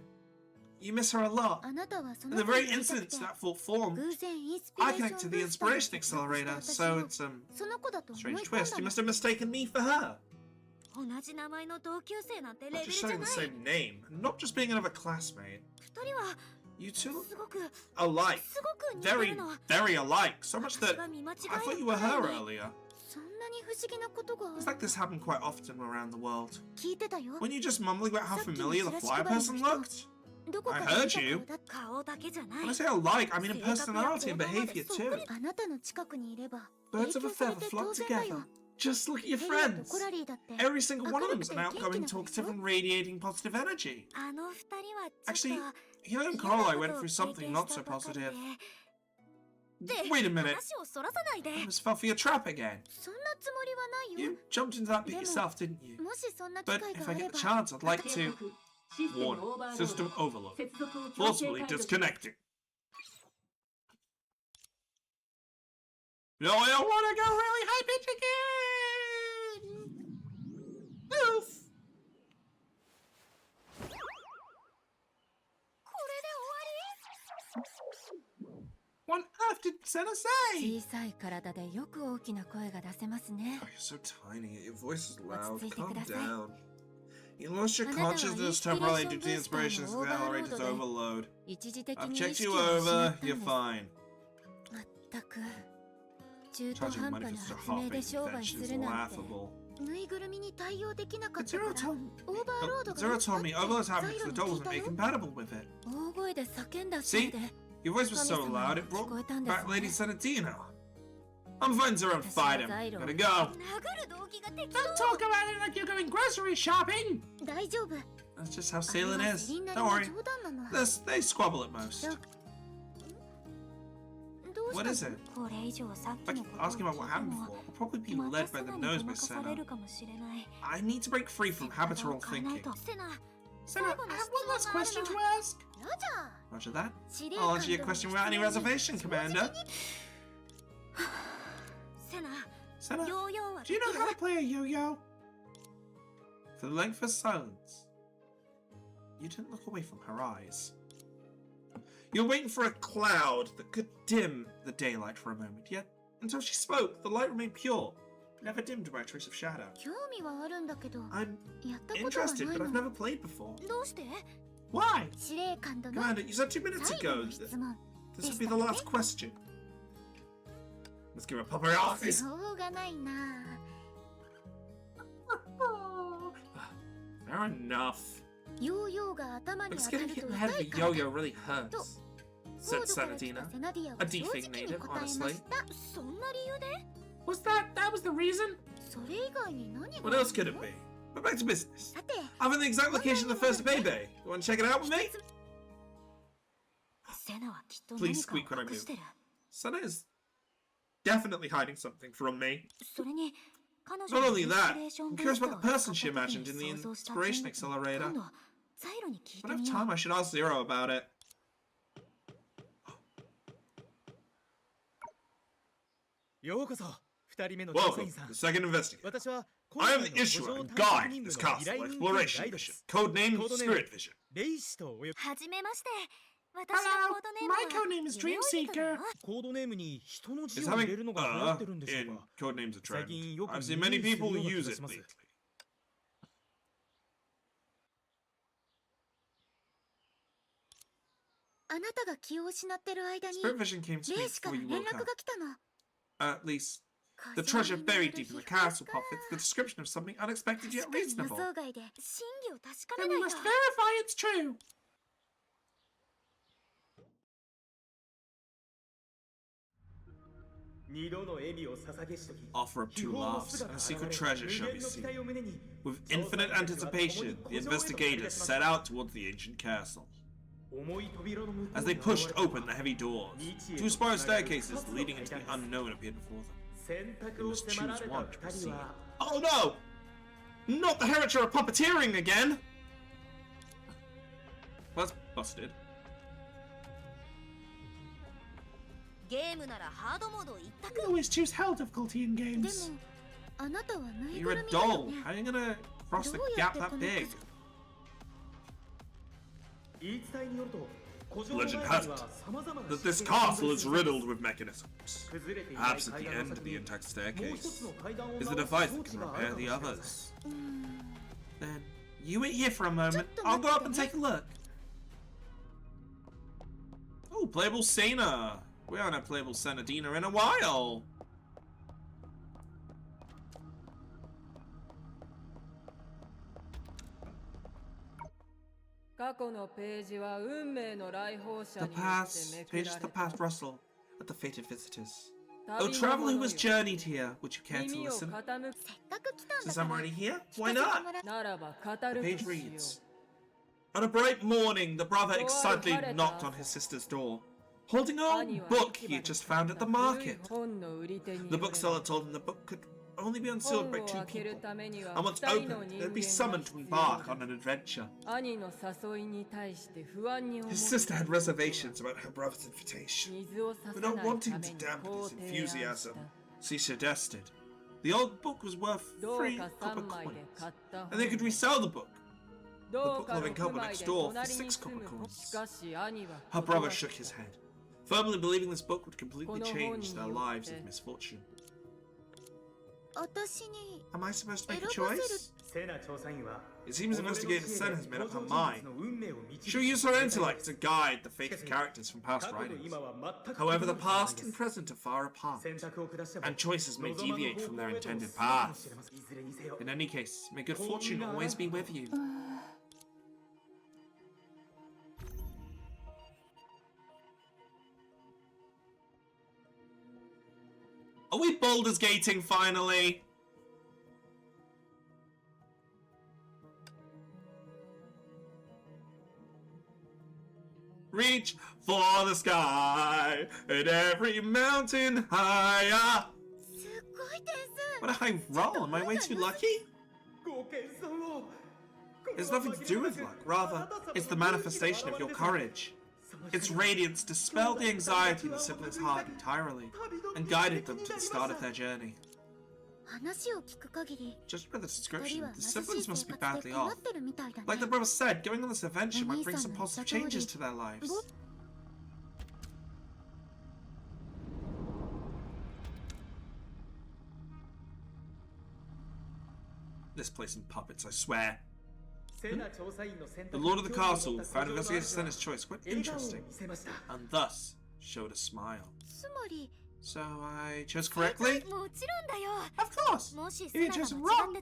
You miss her a lot. And the very incidents that formed, I connect to the inspiration accelerator, so it's a strange twist. You must have mistaken me for her. Not just sharing the same name, and not just being another classmate. You two look alike. Very, very alike. So much that I thought you were her earlier. It's like this happened quite often around the world. When you just mumbling about how familiar the flyer person looked? I heard you. When I say alike, I mean in personality and behavior too. Birds of a feather flock together. Just look at your friends. Every single one of them is an outgoing, talkative, and radiating positive energy. Actually, Hiro and Coralie went through something not so positive. Wait a minute. I almost fell for your trap again. You jumped into that bit yourself, didn't you? But if I get the chance, I'd like to... Warn. System overload. Forcibly disconnecting. No, I don't want to go really high pitch again! Oof! What on earth did Senna say? Oh, you're so tiny. Your voice is loud. Calm down. You lost your consciousness temporarily due to the inspiration accelerator's overload. I've checked you over. You're fine. Charging money for such a half-baked invention is laughable. Zero told me overload's happening because the doll wasn't made compatible with it. See? Your voice was so loud it brought back Lady Senatino. I'm fine, Zero, and fight him. Gotta go. Don't talk about it like you're going grocery shopping! That's just how sailing is. Don't worry. They squabble at most. What is it? If I keep asking about what happened before, I'll probably be led by the nose by Senna. I need to break free from habitual thinking. Senna, I have one last question to ask. Roger that. I'll answer your question without any reservation, Commander. Senna, do you know how to play a yo-yo? For the length of silence, you didn't look away from her eyes. You were waiting for a cloud that could dim the daylight for a moment, yet until she spoke, the light remained pure, never dimmed by a trace of shadow. I'm interested, but I've never played before. Why? Commander, you said 2 minutes ago that this would be the last question. Let's give her a pop her eyes. Fair enough. But just getting hit in the head with a yo-yo really hurts, said Sanatina. A D-thing native, honestly. That was the reason? What else could it be? But back to business. I have the exact location of the first baby. You want to check it out with me? Please squeak when I move. Senna is definitely hiding something from me. Not only that, I'm curious about the person she imagined in the inspiration accelerator. When I have time, I should ask Zero about it. Welcome, the second investigator. I am the issuer and guide in this castle exploration mission, codenamed Spirit Vision. Hello, my codename is Dreamseeker. Is having in codenames a trend? I've seen many people use it lately. Spirit Vision came to me before you woke up. At least, the treasure buried deep in the castle pot fits the description of something unexpected yet reasonable. Then we must verify it's true. Offer up 2 laughs, and a secret treasure shall be seen. With infinite anticipation, the investigators set out towards the ancient castle. As they pushed open the heavy doors, 2 spiral staircases leading into the unknown appeared before them. They must choose one to proceed. Oh no! Not the heritage of puppeteering again! Well, that's busted. We always choose hell difficulty in games. You're a doll. How are you gonna cross the gap that big? Legend has it that this castle is riddled with mechanisms. Perhaps at the end of the intact staircase is a device that can repair the others. Then, you wait here for a moment. I'll go up and take a look. Oh, playable Sena. We haven't had playable Senadina in a while. The past, pages of the past rustle at the fated visitors. Oh, traveler who has journeyed here, would you care to listen? Since I'm already here, why not? The page reads, on a bright morning, the brother excitedly knocked on his sister's door, holding an old book he had just found at the market. The bookseller told him the book could only be unsealed by 2 people, and once opened, they'd be summoned to embark on an adventure. His sister had reservations about her brother's invitation, but not wanting to dampen his enthusiasm, she suggested. The old book was worth 3 copper coins, and they could resell the book. The book-loving couple next door for 6 copper coins. Her brother shook his head, firmly believing this book would completely change their lives of misfortune. Am I supposed to make a choice? It seems Investigator Sen has made up her mind. She'll use her intellect to guide the fate of characters from past writings. However, the past and present are far apart, and choices may deviate from their intended path. In any case, may good fortune always be with you. Are we Baldur's Gating finally? Reach for the sky and every mountain higher. What a high roll. Am I way too lucky? It's nothing to do with luck. Rather, it's the manifestation of your courage. Its radiance dispelled the anxiety in the siblings' heart entirely and guided them to the start of their journey. Judging by the description, the siblings must be badly off. Like the brother said, going on this adventure might bring some positive changes to their lives. This place in puppets, I swear. The Lord of the Castle found Investigator Senna's choice quite interesting, and thus showed a smile. So I chose correctly? Of course! If you chose wrong,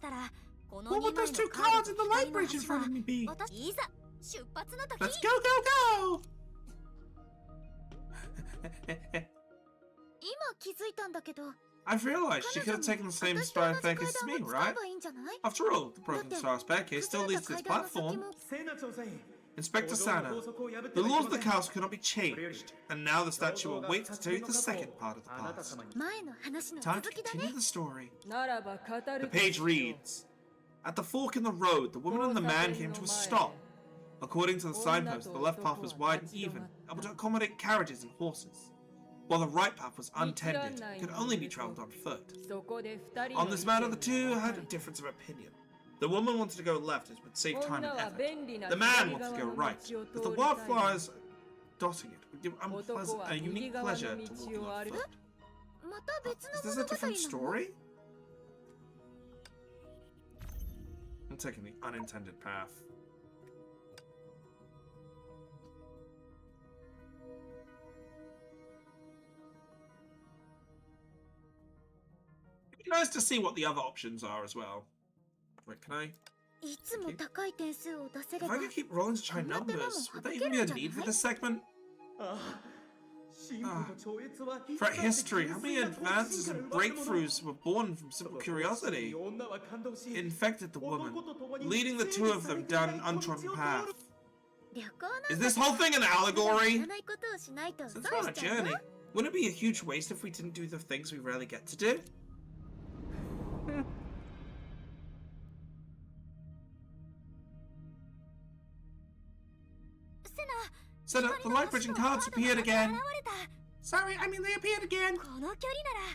what would those 2 cards in the light bridge in front of me be? Let's go, go, go! I've realized she could have taken the same spiral staircase as me, right? After all, the broken spiral staircase still leads to this platform. Inspector Sana, the laws of the castle cannot be changed, and now the statue awaits to tell you the second part of the past. Time to continue the story. The page reads, at the fork in the road, the woman and the man came to a stop. According to the signpost, the left path was wide and even, able to accommodate carriages and horses, while the right path was untended and could only be travelled on foot. On this matter, the two had a difference of opinion. The woman wanted to go left as would save time and effort. The man wanted to go right, as the wildflowers dotting it would give a unique pleasure to walking on foot. Is this a different story? I'm taking the unintended path. It'd be nice to see what the other options are as well. Wait, can I? If I could keep rolling such high numbers, would there even be a need for this segment? Throughout history, how many advances and breakthroughs were born from simple curiosity? It infected the woman, leading the two of them down an untrodden path. Is this whole thing an allegory? Since we're on a journey, wouldn't it be a huge waste if we didn't do the things we rarely get to do? Senna, the light bridge and cards appeared again. Sorry, I mean they appeared again.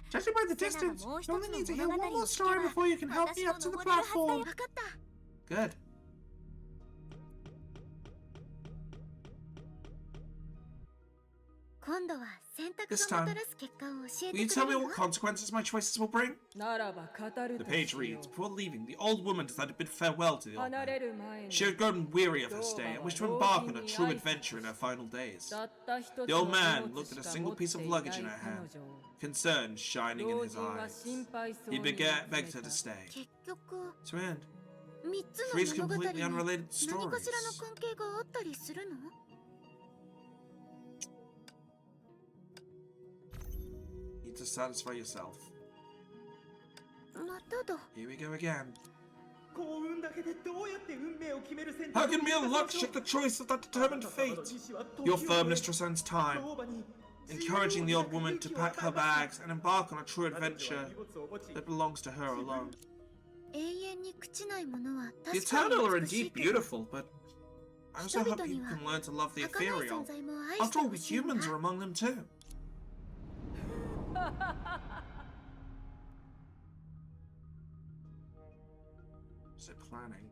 Judging by the distance, you only need to hear one more story before you can help me up to the platform. Good. This time, will you tell me what consequences my choices will bring? The page reads, before leaving, the old woman decided to bid farewell to the old man. She had grown weary of her stay and wished to embark on a true adventure in her final days. The old man looked at a single piece of luggage in her hand, concern shining in his eyes. He begged her to stay. To end. Three completely unrelated stories. Need to satisfy yourself. Here we go again. How can mere luck shape the choice of that determined fate? Your firmness transcends time, encouraging the old woman to pack her bags and embark on a true adventure that belongs to her alone. The eternal are indeed beautiful, but I also hope people can learn to love the ethereal. After all, we humans are among them too. So planning.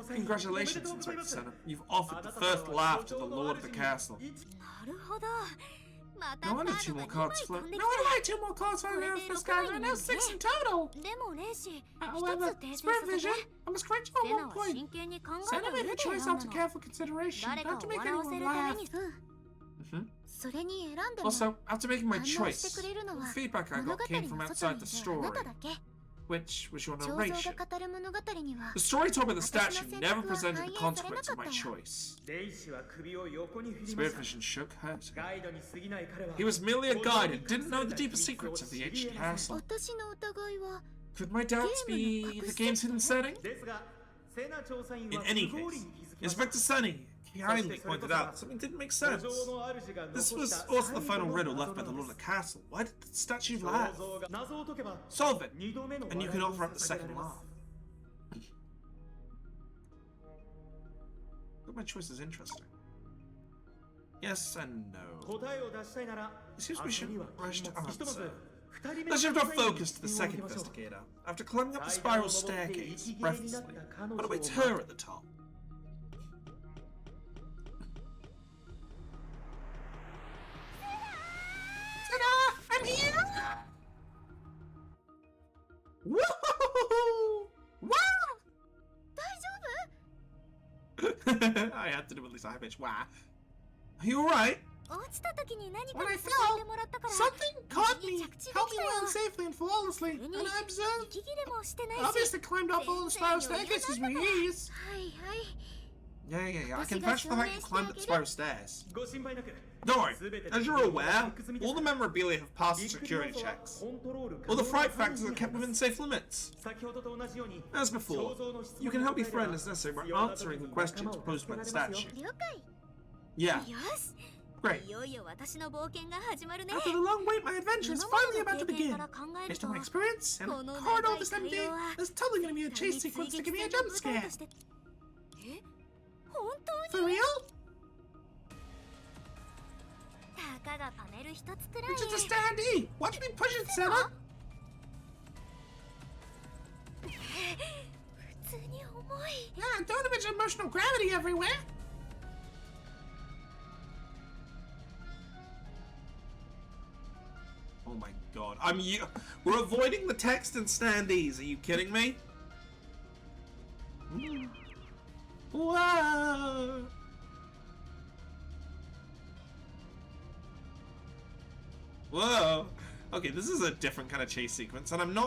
Congratulations, Inspector Senna. You've offered the first laugh to the Lord of the Castle. No, I need 2 more cards float. No, I like 2 more cards for this guy. I know 6 in total. However, Spirit Vision, I must correct you on one point. Senna made her choice after careful consideration, not to make anyone laugh. Also, after making my choice, the feedback I got came from outside the story, which was your narration. The story told me the statue never presented the consequence of my choice. Spirit Vision shook her head. He was merely a guide and didn't know the deeper secrets of the ancient castle. Could my doubts be the game's hidden setting? In any case, Inspector Senna kindly pointed out that something didn't make sense. This was also the final riddle left by the Lord of the Castle. Why did the statue laugh? Solve it, and you can offer up the second laugh. But my choice is interesting. Yes and no. It seems we should rush to answer. Let's shift our focus to the second investigator. After climbing up the spiral staircase, breathlessly, what awaits her at the top? I'm here! Woo! Wow! I had to do at least a high pitch. Wow. Are you alright? When I fell, something caught me, helped me land safely and flawlessly, and I observed. Obviously climbed up all the spiral staircases with ease. Yeah. I can vouch for the fact you climbed up the spiral stairs. Don't worry, as you're aware, all the memorabilia have passed the security checks. All the fright factors are kept within safe limits. As before, you can help your friend as necessary by answering the questions posed by the statue. Yeah. Great. After the long wait, my adventure is finally about to begin. Based on my experience, and a corridor this empty, there's totally gonna be a chase sequence to give me a jump scare. For real? It's just a standee! Watch me push it, Senna! Yeah, don't imagine emotional gravity everywhere! Oh my god. We're avoiding the text and standees. Are you kidding me? Whoa! Whoa. Okay, this is a different kind of chase sequence, and I'm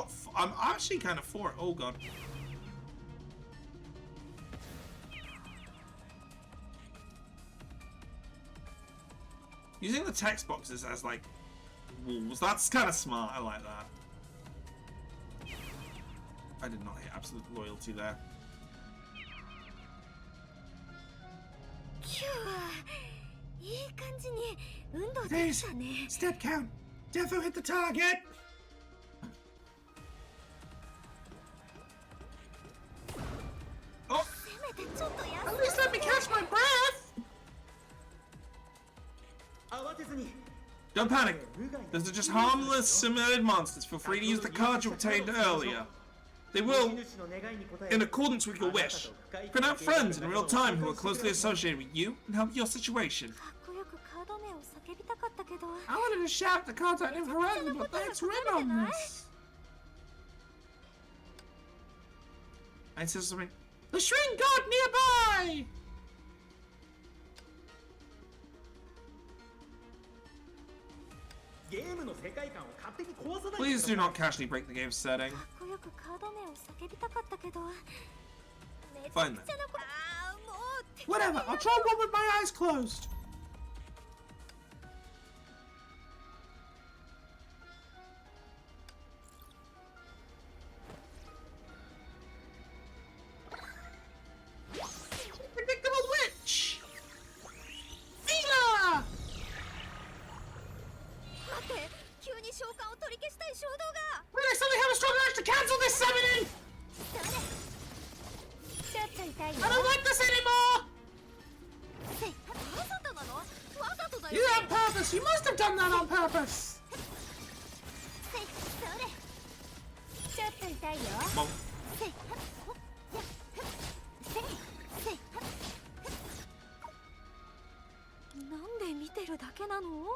actually kind of for it. Oh god. Using the text boxes as like walls, that's kind of smart. I like that. I did not hit absolute loyalty there. Please, step count. Defo hit the target. Oh! At least let me catch my breath. Don't panic. Those are just harmless simulated monsters. Feel free to use the card you obtained earlier. They will, in accordance with your wish, print out friends in real time who are closely associated with you and help your situation. I wanted to shout the contact name correctly, but that's written on this. I said something. The shrink god nearby! Please do not casually break the game's setting. Fine then. Whatever, I'll try one with my eyes closed. Predictable witch! Vila! Wait, I suddenly have a strong urge to cancel this summoning! I don't like this anymore! You on purpose! You must have done that on purpose! Mom.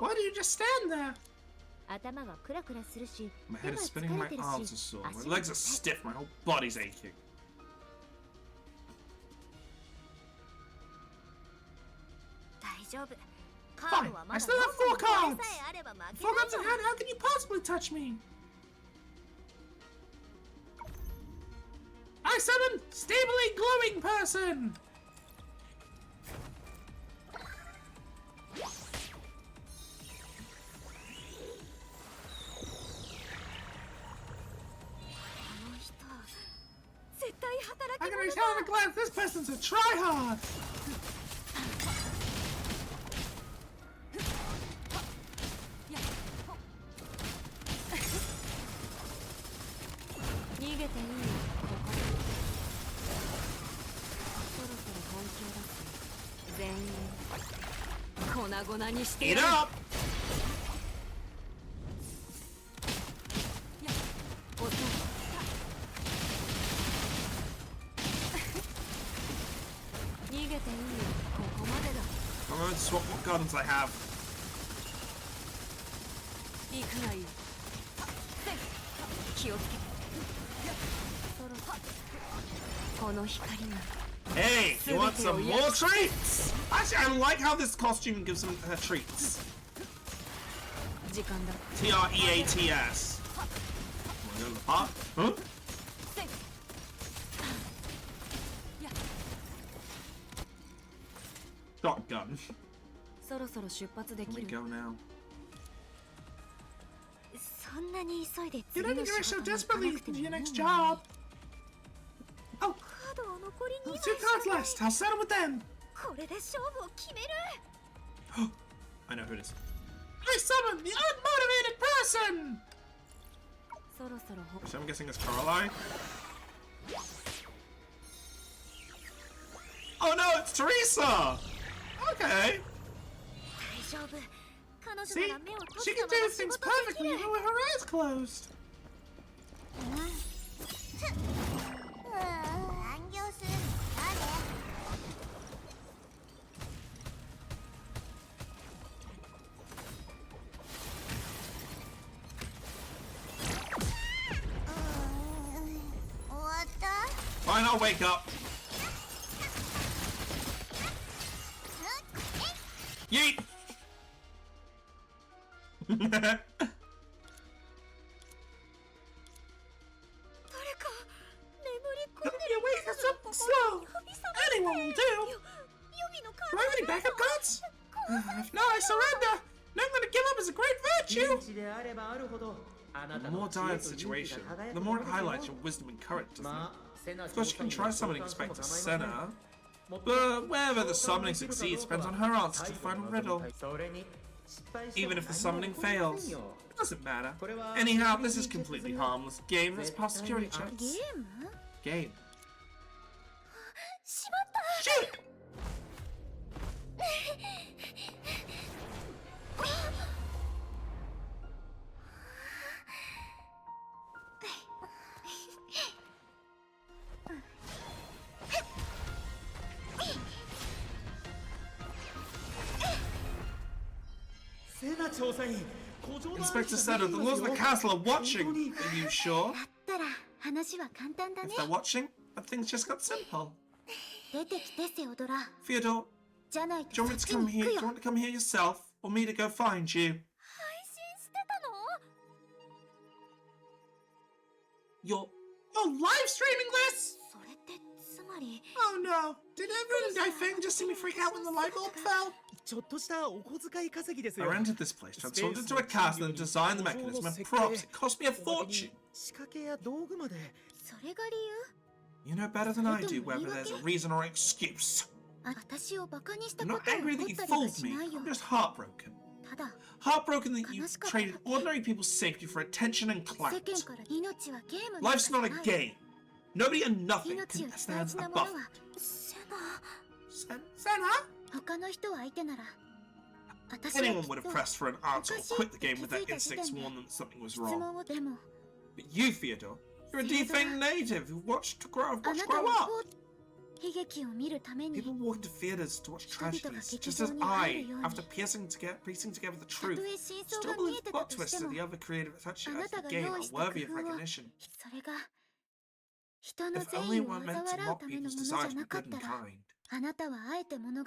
Why do you just stand there? My head is spinning, my arms are sore, my legs are stiff, my whole body's aching. Fine, I still have 4 cards! 4 cards in hand, how can you possibly touch me? I summon Stably Glowing Person! I can already tell at a glance this person's a tryhard! Eat up! I'm going to swap what guns I have. Hey, you want some more treats? Actually, I like how this costume gives them her treats. T-R-E-A-T-S. Wanna go to the park? Huh? Shotgun. Can we go now? You don't think you're so desperately into your next job? Oh! 2 cards left, I'll settle with them! I know who it is. I summon the unmotivated person! So I'm guessing it's Coraline. Oh no, it's Teresa! Okay. See? She can do things perfectly even with her eyes closed! Fine, I'll wake up. Yeet! You wake us up slow! Anyone will do! Do I have any backup cards? If not, I surrender! Now I'm gonna give up as a great virtue! The more dire the situation, the more it highlights your wisdom and courage, doesn't it? Of course, you can try summoning Inspector Senna, but whether the summoning succeeds depends on her answer to the final riddle. Even if the summoning fails, it doesn't matter. Anyhow, this is completely harmless game that's past security checks. Game. Shoot! Inspector Seto, the lords of the castle are watching. Are you sure? If they're watching, then things just got simple. Fyodor, do you want me to come here? Do you want to come here yourself, or me to go find you? You're live streaming this? Oh no! Did everyone die thing just see me freak out when the light bulb fell? I rented this place, transformed into a castle, and designed the mechanism and props. It cost me a fortune. You know better than I do whether there's a reason or an excuse. I'm not angry that you fooled me. I'm just heartbroken. Heartbroken that you traded ordinary people's safety for attention and clout. Life's not a game. Nobody and nothing stands above it. Senna? Anyone would have pressed for an answer or quit the game with their instincts warned them that something was wrong. But you, Fyodor, you're a defanged native who watched grow up. People walk into theatres to watch tragedies, just as I, after piecing together the truth, still believe the plot twists and the other creative touches of the game are worthy of recognition. If only one meant to mock people's desire to be good and kind.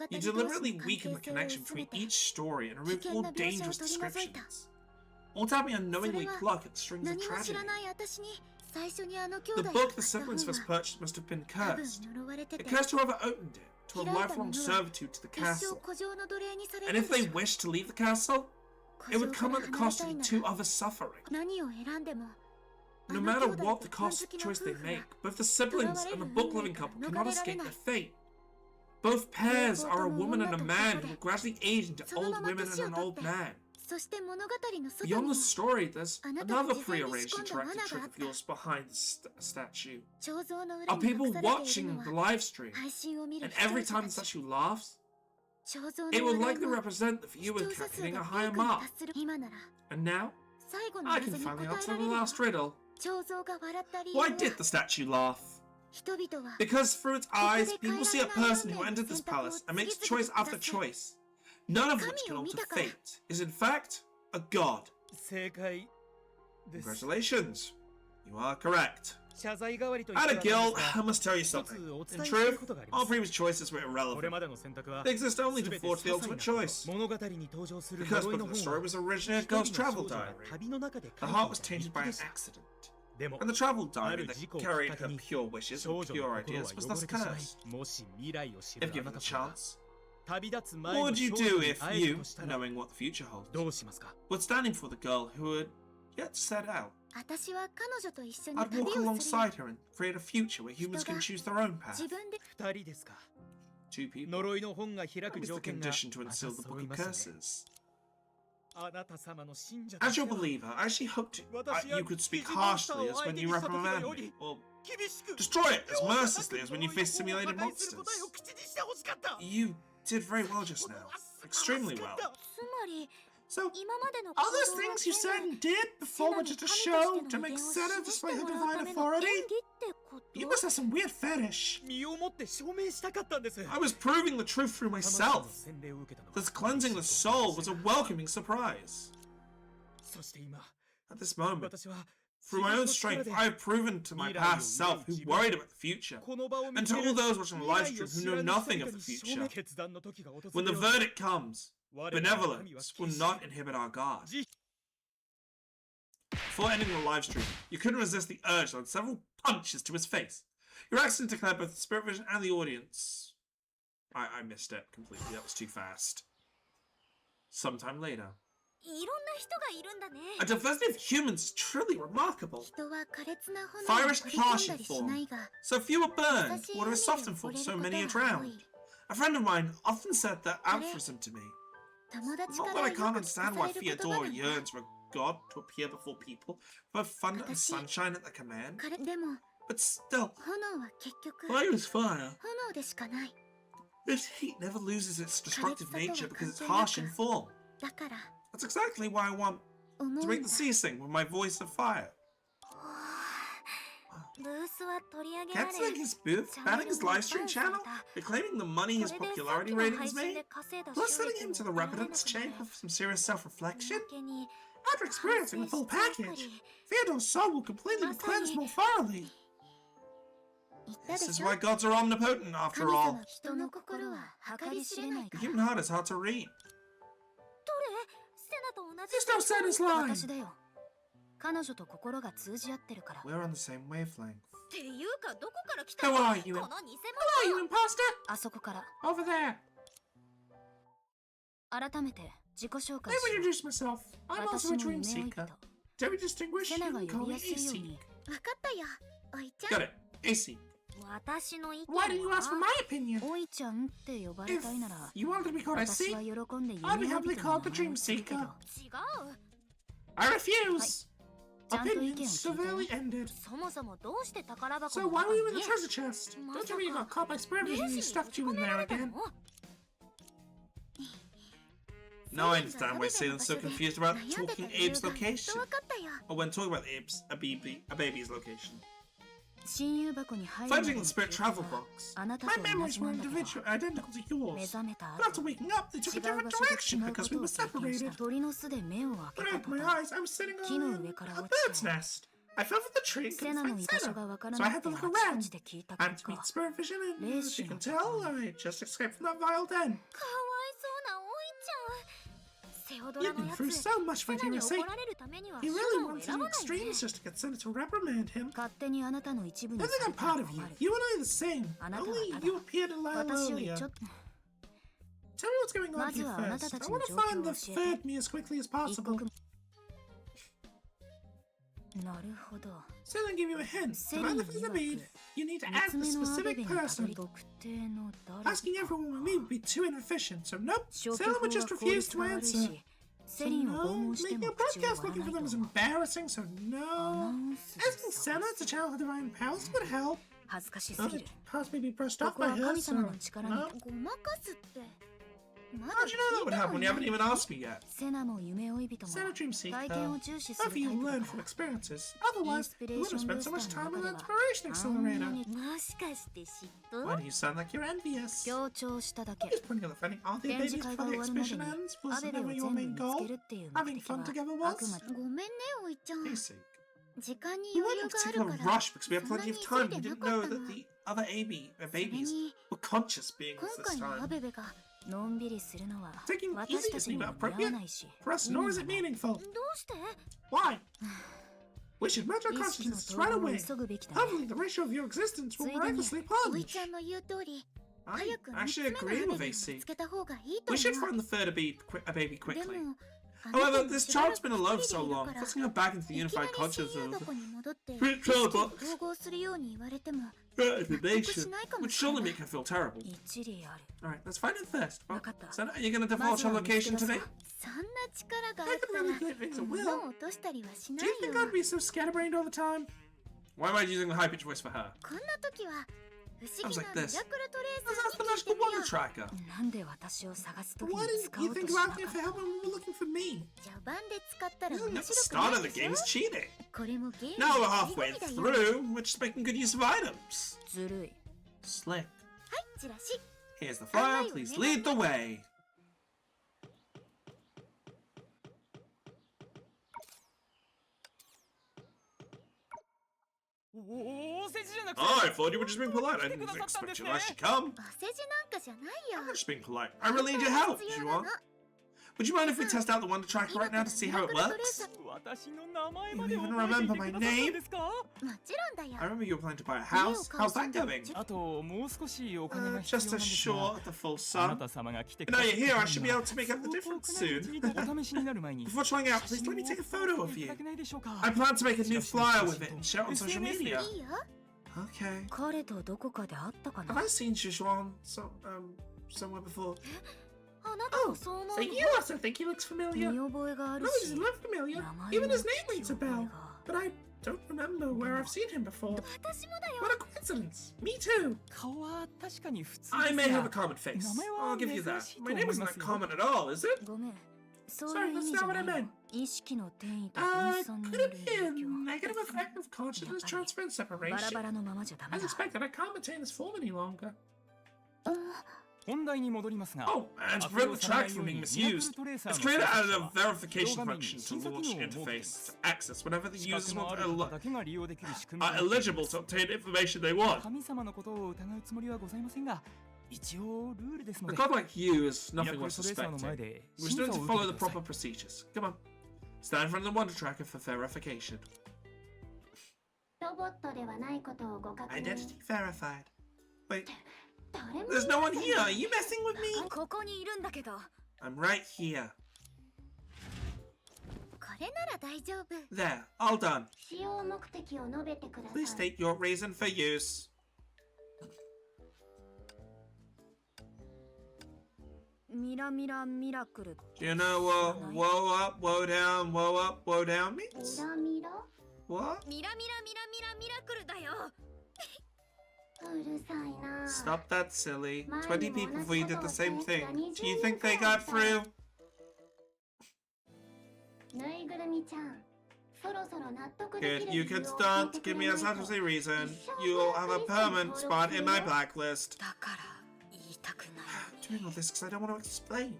You deliberately weaken the connection between each story and remove all dangerous descriptions. All to have me unknowingly pluck at the strings of tragedy. The book the siblings first purchased must have been cursed. It cursed whoever opened it to a lifelong servitude to the castle. And if they wished to leave the castle, it would come at the cost of the two others suffering. No matter what the cost of the choice they make, both the siblings and the book-loving couple cannot escape their fate. Both pairs are a woman and a man who will gradually age into old women and an old man. Beyond the story, there's another pre-arranged interactive trick of yours behind the statue. Are people watching the live stream? And every time the statue laughs, it will likely represent the viewer calculating a higher mark. And now, I can finally answer the last riddle. Why did the statue laugh? Because through its eyes, people see a person who entered this palace and makes choice after choice, none of which can alter fate, is in fact a god. Congratulations, you are correct. At a guild, I must tell you something. In truth, all previous choices were irrelevant. They exist only to forge the ultimate choice. Because book of the story was originally a ghost travel diary. The heart was tainted by an accident. And the travel diary that carried her pure wishes and pure ideas was thus cursed. If given the chance, what would you do if you, knowing what the future holds, were standing for the girl who had yet to set out? I'd walk alongside her and create a future where humans can choose their own path. Two people. That was the condition to instill the Book of Curses. As your believer, I actually hoped you could speak harshly as when you reprimand me, or destroy it as mercilessly as when you face simulated monsters. You did very well just now. Extremely well. So, all those things you said and did before were just a show to make Senna display her divine authority? You must have some weird fetish. I was proving the truth through myself. This cleansing the soul was a welcoming surprise. At this moment, through my own strength, I have proven to my past self who worried about the future, and to all those watching the live stream who know nothing of the future, when the verdict comes, benevolence will not inhibit our guard. Before ending the live stream, you couldn't resist the urge to land several punches to his face. Your accent declared both the spirit vision and the audience. I missed it completely, that was too fast. Sometime later. A diversity of humans is truly remarkable. Fire-ish harsh in form, so few are burned, water is soft in form, so many are drowned. A friend of mine often said that aphorism to me. Not that I can't understand why Fyodor yearns for a god to appear before people, both thunder and sunshine at their command. But still, fire is fire. This heat never loses its destructive nature because it's harsh in form. That's exactly why I want to make the sea sing with my voice of fire. Canceling his booth, banning his livestream channel, reclaiming the money his popularity ratings made, plus sending him to the Repentance Chamber for some serious self-reflection? After experiencing the full package, Fyodor's soul will completely be cleansed more thoroughly. This is why gods are omnipotent, after all. The human heart is hard to read. There's no Sena's line. We're on the same wavelength. Who are you? Who are you, imposter? Over there. Let me introduce myself. I'm also a dream seeker. To be distinguished, you can call me AC. Got it. AC. Why didn't you ask for my opinion? If you wanted to be called AC, I'd be happily called the dream seeker. I refuse. Opinions severely ended. So why were you in the treasure chest? Don't tell me you got caught by spirit vision and he stuffed you in there again. Now I understand why Salem's so confused about talking Abe's location. Or when talking about Abe's, a baby's location. Finding the spirit travel box. My memories were identical to yours. But after waking up, they took a different direction because we were separated. When I opened my eyes, I was sitting on a bird's nest. I fell from the tree and couldn't find Senna, so I had to look around. I had to meet spirit vision, and as you can tell, I just escaped from that vile den. You've been through so much for your sake. He really wanted in extremes just to get Senna to reprimand him. I think I'm part of you. You and I are the same. Only you appeared a little earlier. Tell me what's going on here first. I want to find the third me as quickly as possible. So I'll give you a hint. To find the things need, you need to ask the specific person. Asking everyone with me would be too inefficient, so nope. Sailor would just refuse to answer. So no, making a broadcast looking for them is embarrassing, so no. Asking Senna to channel her divine powers would help. Not possibly be brushed off by her, so no. How'd you know that would happen when you haven't even asked me yet? Senna Dream Seeker. However you learn from experiences. Otherwise, you wouldn't have spent so much time in the Inspiration Accelerator. Why do you sound like you're envious? Just pointing out the funny, are there babies before the exhibition ends? Wasn't that your main goal? Having fun together was? Basic. We weren't in a particular rush because we had plenty of time. We didn't know that the other babies were conscious beings this time. Taking it easy isn't even appropriate for us, nor is it meaningful. Why? We should merge our consciousness right away. Hopefully the ratio of your existence will miraculously plunge. I actually agree with AC. We should find the third baby quickly. However, this child's been alone for so long, forcing her back into the unified consciousness of spiritual box. Information would surely make her feel terrible. Alright, let's find it first. Well, Senna, are you going to divulge her location today? I can manipulate things at will. Do you think I'd be so scatterbrained all the time? Why am I using the high-pitched voice for her? I was like this. Let's ask the magical wonder tracker. Why didn't you think about me for help when we were looking for me? Using at the start of the game is cheating. Now we're halfway through, we're just making good use of items. Slick. Here's the flyer, please lead the way. Oh, I thought you were just being polite. I didn't expect you to actually come. I'm just being polite. I really need your help, Juan. Would you mind if we test out the Wonder Tracker right now to see how it works? You even remember my name? I remember you were planning to buy a house. How's that going? Just a short, the full sum. Now you're here, I should be able to make up the difference soon. Before trying out, please let me take a photo of you. I plan to make a new flyer with it and share it on social media. Okay. Have I seen Shishuan somewhere before? Oh, so you also think he looks familiar? No, he doesn't look familiar. Even his name rings a bell. But I don't remember where I've seen him before. What a coincidence. Me too. I may have a common face. I'll give you that. My name isn't that common at all, is it? Sorry, that's not what I meant. Could it be a negative effect of consciousness transfer and separation. As expected, I can't maintain this form any longer. Oh, and to prevent the track from being misused, it's created a verification function to launch interface to access whenever the users are eligible to obtain information they want. A god like you is nothing worth suspecting. We're still to follow the proper procedures. Come on. Stand in front of the wonder tracker for verification. Identity verified. Wait. There's no one here. Are you messing with me? I'm right here. There, all done. Please state your reason for use. Do you know what woe up, woe down means? What? Stop that, silly. 20 people for you did the same thing. Do you think they got through? Good, you can start. Give me a satisfactory reason. You'll have a permanent spot in my blacklist. Doing all this because I don't want to explain.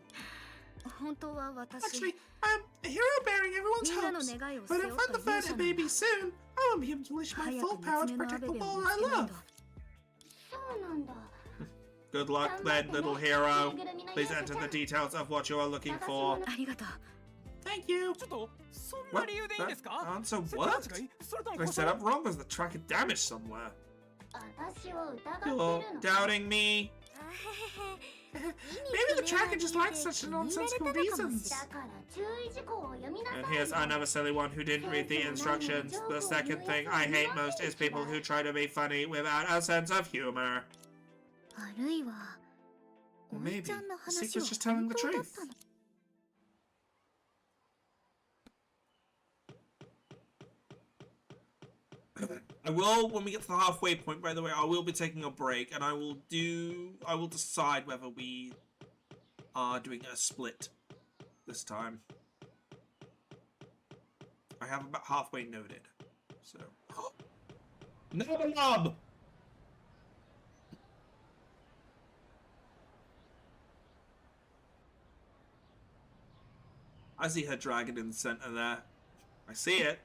Actually, I'm a hero bearing everyone's hopes. But if I'm the first baby soon, I won't be able to unleash my full power to protect the world I love. Good luck then, little hero. Please enter the details of what you are looking for. Thank you. What? That answer worked? Did I set up wrong? Was the tracker damaged somewhere? You're doubting me? Maybe the tracker just likes such nonsensical reasons. And here's another silly one who didn't read the instructions. The second thing I hate most is people who try to be funny without a sense of humor. Or maybe the secret's just telling the truth. I will, when we get to the halfway point, by the way, I will be taking a break, and I will decide whether we are doing a split this time. I have about halfway noted, so. No, Bob! I see her dragon in the center there. I see it.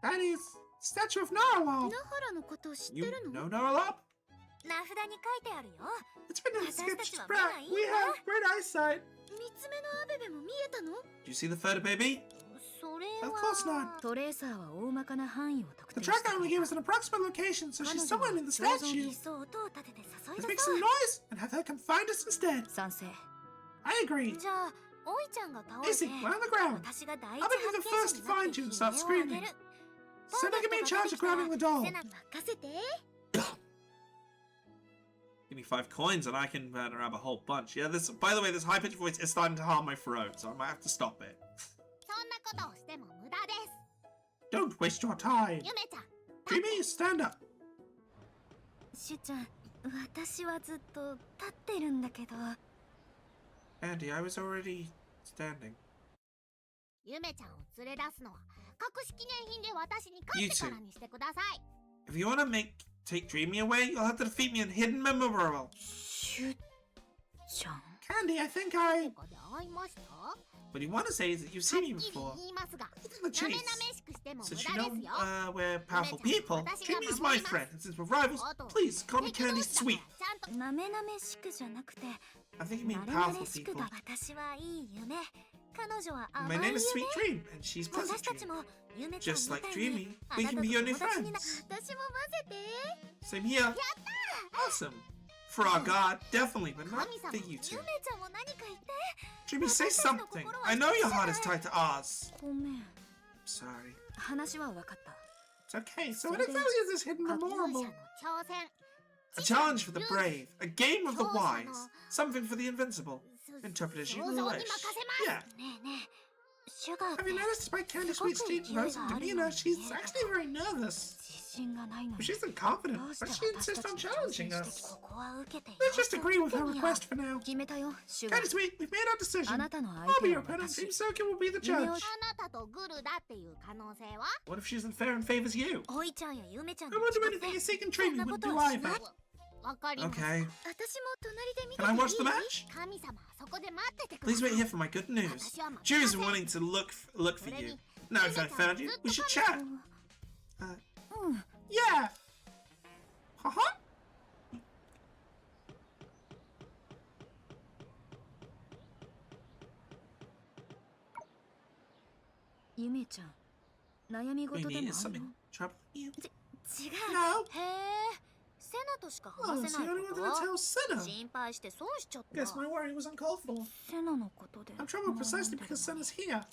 That is statue of Narwhal. You know Narwhal? It's been in the sketch spread. We have great eyesight. Do you see the third baby? Of course not. The tracker only gave us an approximate location, so she's somewhere in the statue. Let's make some noise and have her come find us instead. I agree. Easy, we're on the ground. I'll be the first to find you and start screaming. Senna can be in charge of grabbing the doll. Give me 5 coins and I can grab a whole bunch. Yeah, this. By the way, this high-pitched voice is starting to harm my throat, so I might have to stop it. Don't waste your time. Chibi, stand up. Andy, I was already standing. You two. If you want to take Dreamy away, you'll have to defeat me in Hidden Memorable. Candy, I think I... What you want to say is that you've seen me before. The chase. Since you know we're powerful people, Dreamy is my friend, and since we're rivals, please call me Candy Sweet. I think you mean powerful people. My name is Sweet Dream, and she's Pleasant Dream. Just like Dreamy, we can be your new friends. Same here. Awesome. For our god, definitely, but not for you two. Dreamy, say something. I know your heart is tied to ours. I'm sorry. It's okay. So what exactly is this Hidden Memorable? A challenge for the brave, a game of the wise, something for the invincible. Interpret as you wish. Yeah. Have you noticed despite Candy Sweet's deep rose and demeanor, she's actually very nervous. But she isn't confident, but she insists on challenging us. Let's just agree with her request for now. Candy Sweet, we've made our decision. I'll be your opponent, Team Soken will be the judge. What if she's unfair and favors you? I won't do anything you seek and treat me wouldn't do either. Okay. Can I watch the match? Please wait here for my good news. Jury's wanting to look for you. Now if I found you, we should chat. Yeah. Haha. Mimi, is something troubling you? No. Oh, so you only wanted to tell Senna. Guess my worry was uncalled for. I'm troubled precisely because Senna's here.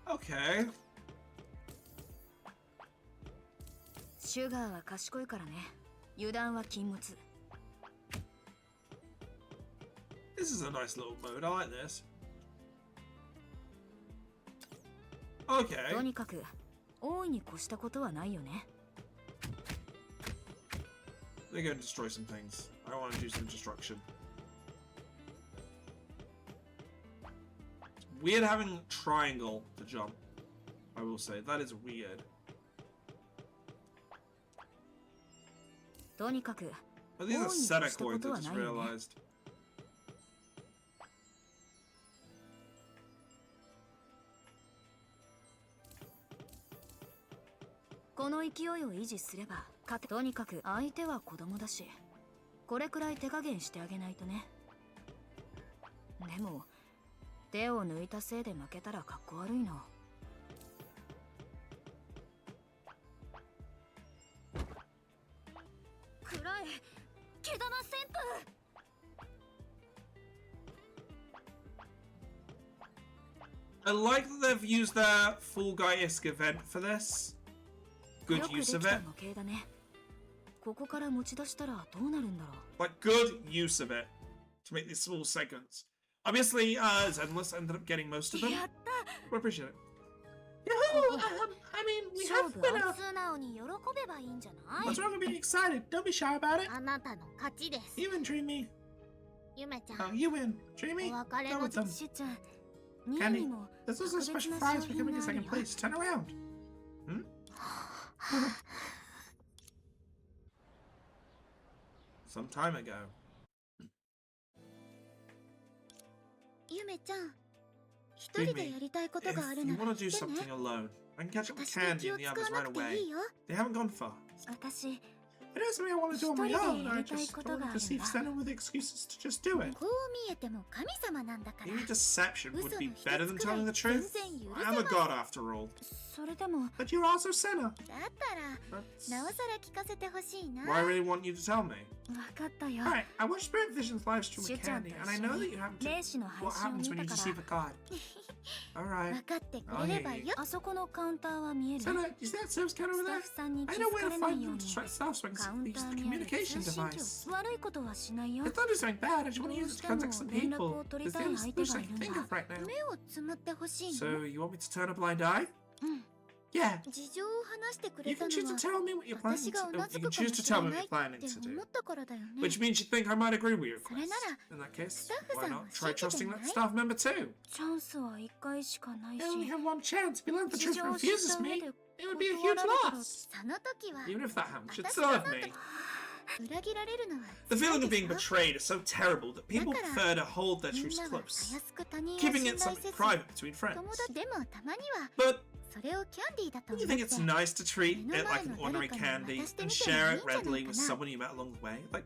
Okay. シュガーは賢いからね。油断は禁物。This is a nice little mode. I like this. Okay. とにかく大いに越したことはないよね。They're going to destroy some things. I want to do some destruction. It's weird having triangle to jump. I will say that is weird. とにかく Oh, these are Seta coins. I just realized. この勢いを維持すれば勝て。とにかく相手は子供だし、これくらい手加減してあげないとね。でも手を抜いたせいで負けたらかっこ悪いな。暗い毛玉旋風。I like that they've used their Fall Guy-esque event for this. Good use of it. ここから持ち出したらどうなるんだろう。 Like, good use of it to make these small segments. Obviously, Zenless ended up getting most of them. I appreciate it. Yahoo! I mean, we have winner. What's wrong with being excited? Don't be shy about it. You win, Dreamy. Oh, you win. Dreamy, go with them. Candy, there's also a special prize for coming in second place. Turn around. Hmm? Some time ago. Dreamy, if you want to do something alone, I can catch up with Candy and the others right away. They haven't gone far. I know something I want to do on my own. I just don't want to deceive Senna with excuses to just do it. Maybe deception would be better than telling the truth. I'm a god after all. But you're also Senna. Why I really want you to tell me. わかったよ。 Alright, I watched Spirit Vision's live stream with Candy, and I know that you haven't. What happens when you deceive a god? Alright. あそこのカウンターは見える。 Senna, is that service counter over スタッ there? フさんに気 I づ know か where れ to ない find よう them に to distract staff so I カウ can ン use タ the ーにある communication 通信 device. 機悪いことはしないよ。 If I do something bad, I just want to use it to contact some people. It's the どう only しても solution I can think of right now. 目をつむってほしいの。 So, you want me to turn a blind eye? Yeah. 事情を話してく You れた can の choose は to tell me what you're planning 私がうな to ず You く can かも choose to し tell れ me な what い you're って planning to do. 思ったからだよね。 Which means you think I might agree with your それ request. なら In that case, スタッフ why さん not は try 信じて trusting な that い？ staff member too? チャンスは1回しかないし I only have one chance. If you learn the 事 truth 情 and を知っ refuses た上 me, で it would be a 断 huge られたら loss. その時は Even if that happened, should still have me. 裏切られるのは The 辛い feeling of で being すか？ betrayed is so terrible that people だから prefer to hold their みん truths なは close, たやすく他人を keeping 信 it 頼 something せず private between friends. 友達でもたまには But それをキャンディーだと don't 思 you って think it's nice to treat it like an ordinary Meno-mai no candy dareka ni and watashite share it mite moいいんじゃないかな。 readily with someone you met along the way? Like,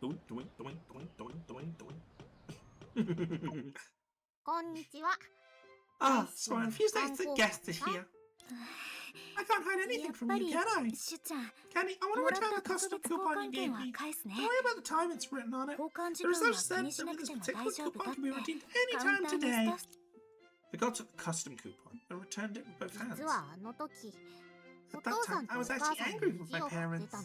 Doink, doink, doink, doink, doink, doink, doink. こんにちは。 Ah, so I'm confused that the guest is here. I can't hide anything from you, can I? シュちゃん Kenny, I want to もらっ return た the 特 custom 別交 coupon 換 you 券 gave は me. 返すね Don't worry about the time it's written on it. 交換時 The 間は research 気 said にし that な with く this ても particular 大丈夫 coupon だっ can て be redeemed カウ anytime ンターのス today. タッフ I got a custom coupon and returned it with both hands. 実はあの時、お At that 父さん time, と I お was 母 actually さん angry に with 意 my 地を張って parents. たの。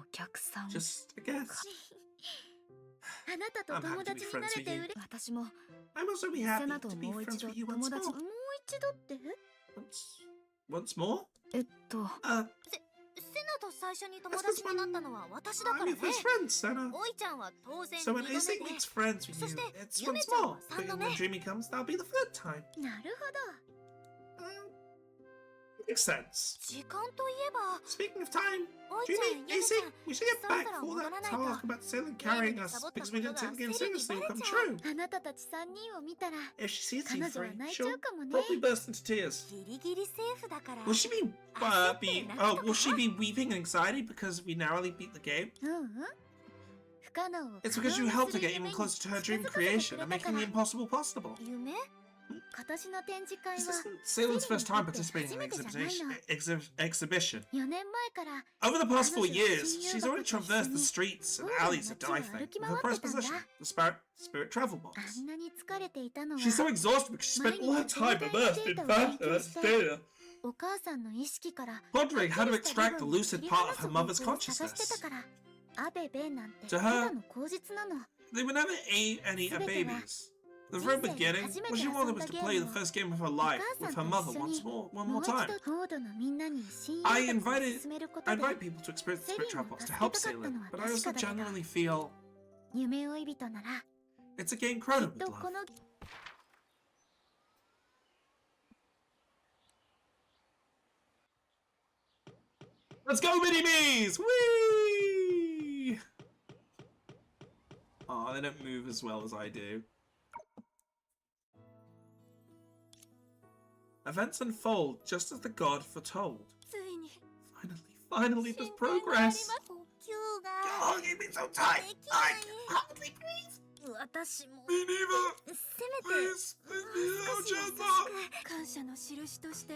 お客さん Just, I guess. あなたと I'm 友 happy to be 達に friends なれ with て you. 私も I'm also be セ happy ナと to be もう friends 一度 with you 友 once 達 more. もう一度って Once more? えっと Uh, セナと最初に友 That's 達 because になったのは私だ I'm から your ね。 first friend, Senna. おいちゃんは当然 So when 2度 Ising 目で。 makes friends with そ you, して it's ゆめ once ちゃん more. は But 3度 when 目。 Dreamy comes, that'll be the third time. なるほど。 Makes sense. 時間といえば、 Speaking of time, おいちゃん、 Dreamy, ゆめちゃ Ising, ん、 we should get そろ back そろ for 戻ら that ないと。 talk about Sailing carrying us because we didn't take the game seriously will come true. あなたたち3人を見たら If she sees 彼 you 女は three, 泣いちゃ she'll うかもね。 probably burst into tears. ギリギリセーフだから。 Will she be will she be weeping in anxiety because we narrowly beat the game? ううん。不可能を It's because you helped her get even closer to her dream creation and making the impossible possible. 夢？今年の展示会 This は isn't Salem's first time participating in an exhibition. 4年前から Over the past 4 years, she's already traversed the streets and alleys of Daifeng with her prized possession, the Spirit Travel あ Box. んなに疲れていたのは She's so exhausted because she spent all her time immersed in data, お母さんの意識から pondering how to extract the lucid part of her mother's 探してた consciousness. からアベベなんて To た her- だの口実なの They were never any babies. The very beginning, what she wanted was to play the first game of her life with her mother one も more う一度 time. フォードのみんなに親 I 友を invited 進めるこ I とで invite people to experience the Spirit Travel Box to help Salem, but I also genuinely feel 夢追い人なら it's a game き crowded っ with と love. この Let's go, mini-me's! Whee! Oh, they don't move as well as I do. Events unfold just as the god foretold. ついに Finally, there's progress. 呼吸 Oh, you've been so tight. I can hardly breathe. が私も Me neither. せめて Please, please, 少し優し Jenna. く感謝の印として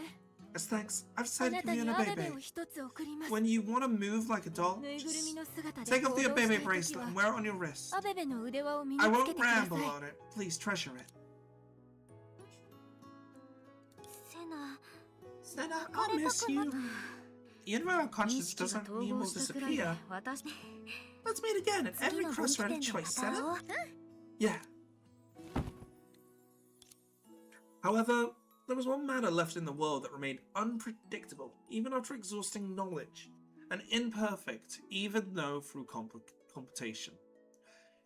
Yes, thanks. I've あ decided な to た give you に an アベベ abebe. を一つ送ります When you want to move like a doll, ぬいぐるみ just の姿で take 行 off 動 the した abebe い時 bracelet は and wear it on your wrist. アベベの腕輪を身に I つけ won't てください ramble on it. Please treasure it. セナ Senna, 別 I'll れた miss くな you. Even when our 意 conscience 識が doesn't 統 mean 合 we'll したくらいで disappear. 私 Let's meet again at 次 every の分岐 crossroad 点 of で choice, また会 Senna. おう Yeah. However, there was one matter left in the world that remained unpredictable, even after exhausting knowledge, and imperfect, even though through computation.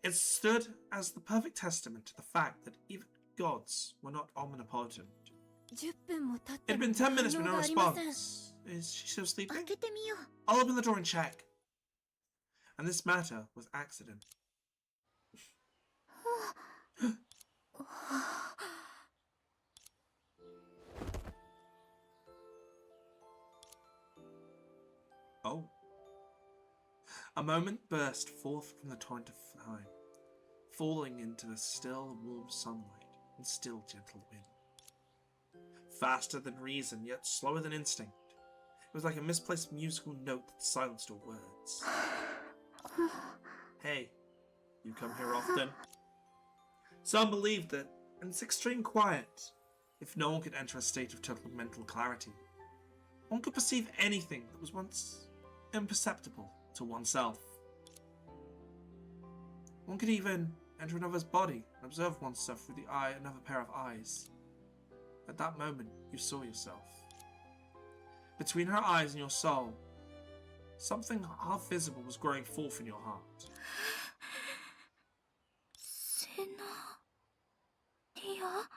It stood as the perfect testament to the fact that even gods were not omnipotent. 10分も経っ It て had も been 10 minutes 反 with 応 no がありません response. Is she still 開 sleeping? けてみよう I'll open the door and check. And this matter was accident. Oh. A moment burst forth from the torrent of time, falling into the still warm sunlight and still gentle wind. Faster than reason, yet slower than instinct. It was like a misplaced musical note that silenced all words. Hey, you come here often? Some believed that, in its extreme quiet, if no one could enter a state of total mental clarity, one could perceive anything that was once imperceptible to oneself. One could even enter another's body and observe oneself through the eye of another pair of eyes. At that moment, you saw yourself. Between her eyes and your soul, something half visible was growing forth in your heart. セナリア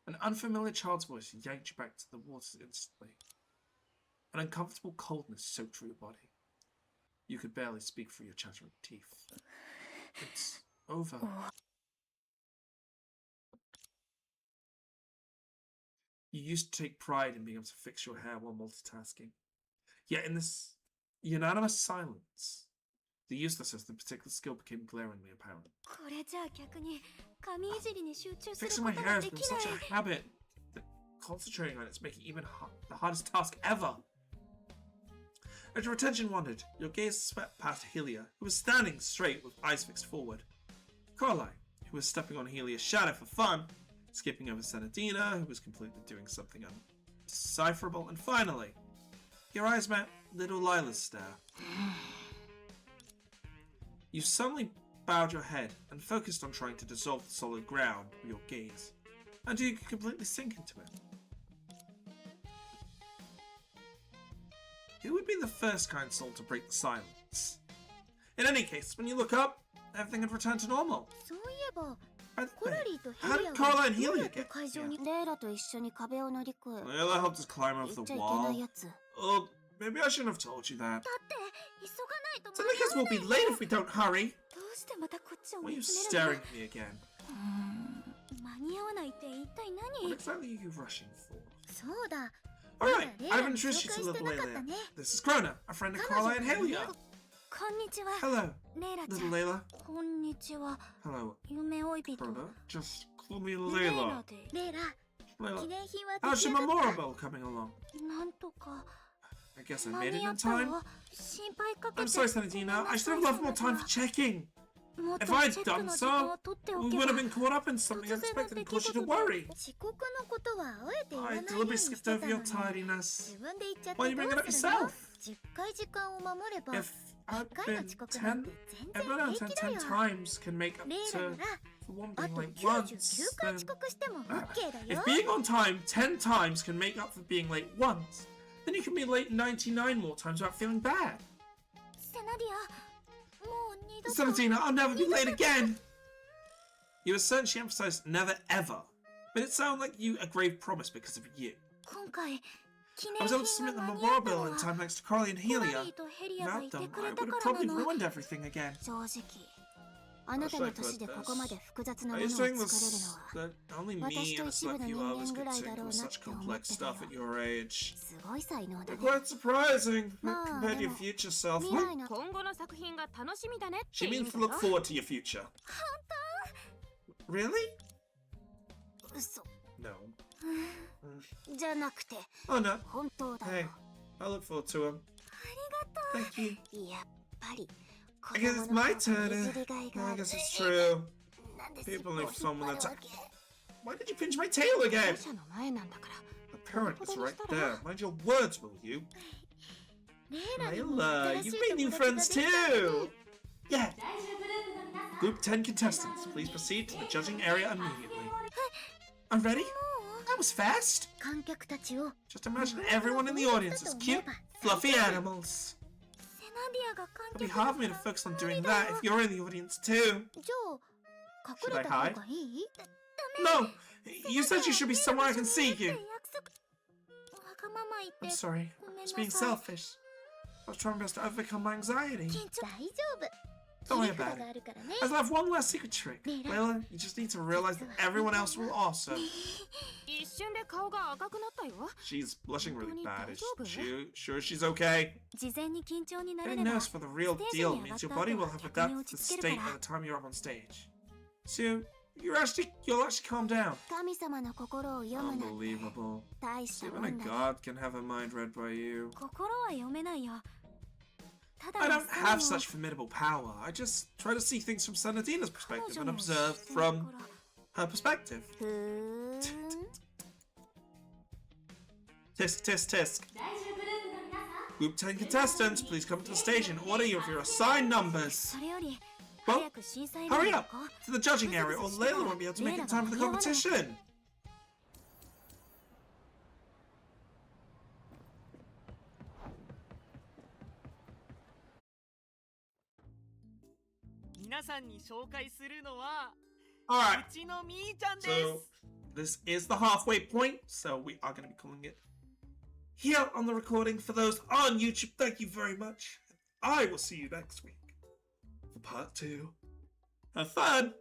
An unfamiliar child's voice yanked you back to the waters instantly. An uncomfortable coldness soaked through your body. You could barely speak through your chattering teeth. It's over. You used to take pride in being able to fix your hair while multitasking. Yet in this unanimous silence, the uselessness of the particular skill became glaringly apparent. これじゃあ逆に髪いじりに集中する Fixing こ my と hair が has で been きない such a habit that concentrating on it's making even the hardest task ever. As your attention wandered, your gaze swept past Helia, who was standing straight with eyes fixed forward. Coraline, who was stepping on Helia's shadow for fun, skipping over Senadina, who was completely doing something undecipherable, and finally, your eyes met little Lila's stare. You suddenly bowed your head and focused on trying to dissolve the solid ground with your gaze, until you could completely sink into it. Who would be the first kind soul to break the silence? In any case, when you look up, everything had returned to normal. そういえば By the コ way, ラリーとヘ how リ did ア Carla は and どう Helia やって get 会場 here? にレイラと一緒に壁を乗り越え Layla helped us climb 言 over っ the ちゃいけない wall. やつ Oh, maybe I shouldn't have told you that. だって急がないと So I guess we'll be late if we don't hurry. どうしてまたこっちを Why are 見 you つめる staring の at me again? 間に合わないって一体 What 何 exactly are you rushing for? そうだ Alright, Layla I've に introduced you 紹 to 介して little なかった Layla. ね This is Krona, a friend of 彼女 Carla and が Helia. こんにちは Hello, レイラちゃ little ん Layla. こんにちは Hello, 夢追い人 Krona. Just call me レイ Layla. ラでレイラ Layla, 記念品は how's 出 your 来上がっ memorial coming along? たなんとか I guess I 間 made it に合 in った time. わ心配かけ I'm て sorry, Sanadina. I should have left more time for checking. もっと If I'd チェック done の時間を so, 取ってお we け would ば have been caught up in something 突然の unexpected 出 and 来 caused you 事 to で worry. 遅刻のことはあえて言わな I いよう deliberately にし skipped て over た your のに tardiness. 自分で言っちゃって Why are you ど bringing it う up するの yourself? 10回時間を守れば If 1 I'd 回の been 遅刻なん 10, て全 everyone 然 else 平 10 気だよ times can make up レイラ to なら for one あ being と late 99 once. 回 Then, 遅刻しても OK だ if よ being on time 10 times can make up for being late once, then you can be late 99 more times without feeling bad. セナディアもう二度と Sanadina, I'll never be late again. You assert she emphasized never ever, but it sounded like you a grave promise because of you. 今回記 I 念 was able to 品 submit the が間に合った memorial の in は time thanks to Carly and コラリ Helia. ーとヘリアがい Without て them, く I れた would か have ら probably なの ruined everything again. 正直あなたの年でここまで複雑なも Are の you を saying 作れるのは this that only me 私と and a 一部 select の few 人 others 間 could ぐらい take だろ on うなっ such て思っ complex てたよ stuff at your age? すごい才能だ You're ね quite surprising Ma, compared to your demo, future self. 未来の今後の作品が楽しみだねって She 言うん means だ to よ look forward to your future. 本 Really? 当嘘 No. じゃなくて Oh no. 本当だ Hey, よ I look forward to him. あり Thank you. がとうやっぱり I guess it's my 子供 turn. の譲りがいがあ I る guess it's true. なんで People 尻尾を need 引っ someone 張る that's. わけ Why did you pinch my tail again? 会社の前なんだから The parent is right there. Mind your words, will you? レイラにも Layla, 新し you've い made new 友達が friends できた too. Yeah. Group 10 contestants, please proceed to the judging area immediately. I'm ready? That was fast. 観客たちを Just imagine everyone in the audience is cute, fluffy animals. セナディアが観 It'd be 客 hard for me to focus on doing that if you're in the audience too. じゃあ隠れた方がいい No! You said you should be somewhere I can see you. 約束わがまま言って I'm sorry. ごめん I な was さい being selfish. I was trying my best to overcome my anxiety. 緊張大丈夫 Don't worry 切り about 札があ it. るからね I have one last secret trick. Layla, you just need to realize that everyone else will also. 一瞬で顔が赤くなったよ She's blushing really bad. Is 本当に大丈夫？ she sure she's okay? 事前に緊張になれ Getting れば nervous for the real ステージ deal に上が means った your 後 body will は have 逆に adapted 落 to ち the 着ける state から by the time you're up on stage. So you'll actually calm down. 神様の心を読むなんて Unbelievable. 大した Even も a んだ god can have a mind read by you. 心は読めないよた I だ don't have such formidable power. I just try to see things from Sanadina's perspective and observe from her perspective. ふーん Tisk, tisk, tisk. Group 10 contestants, please come to the stage in order of your assigned numbers. それより Well, 早く審査員に hurry 行 up こう to the judging area or Layla won't be able to make it in time for the competition. Alright, うちのみーちゃんです so this is the halfway point, so we are going to be calling it here on the recording. For those on YouTube, thank you very much. I will see you next week for part 2. Have fun!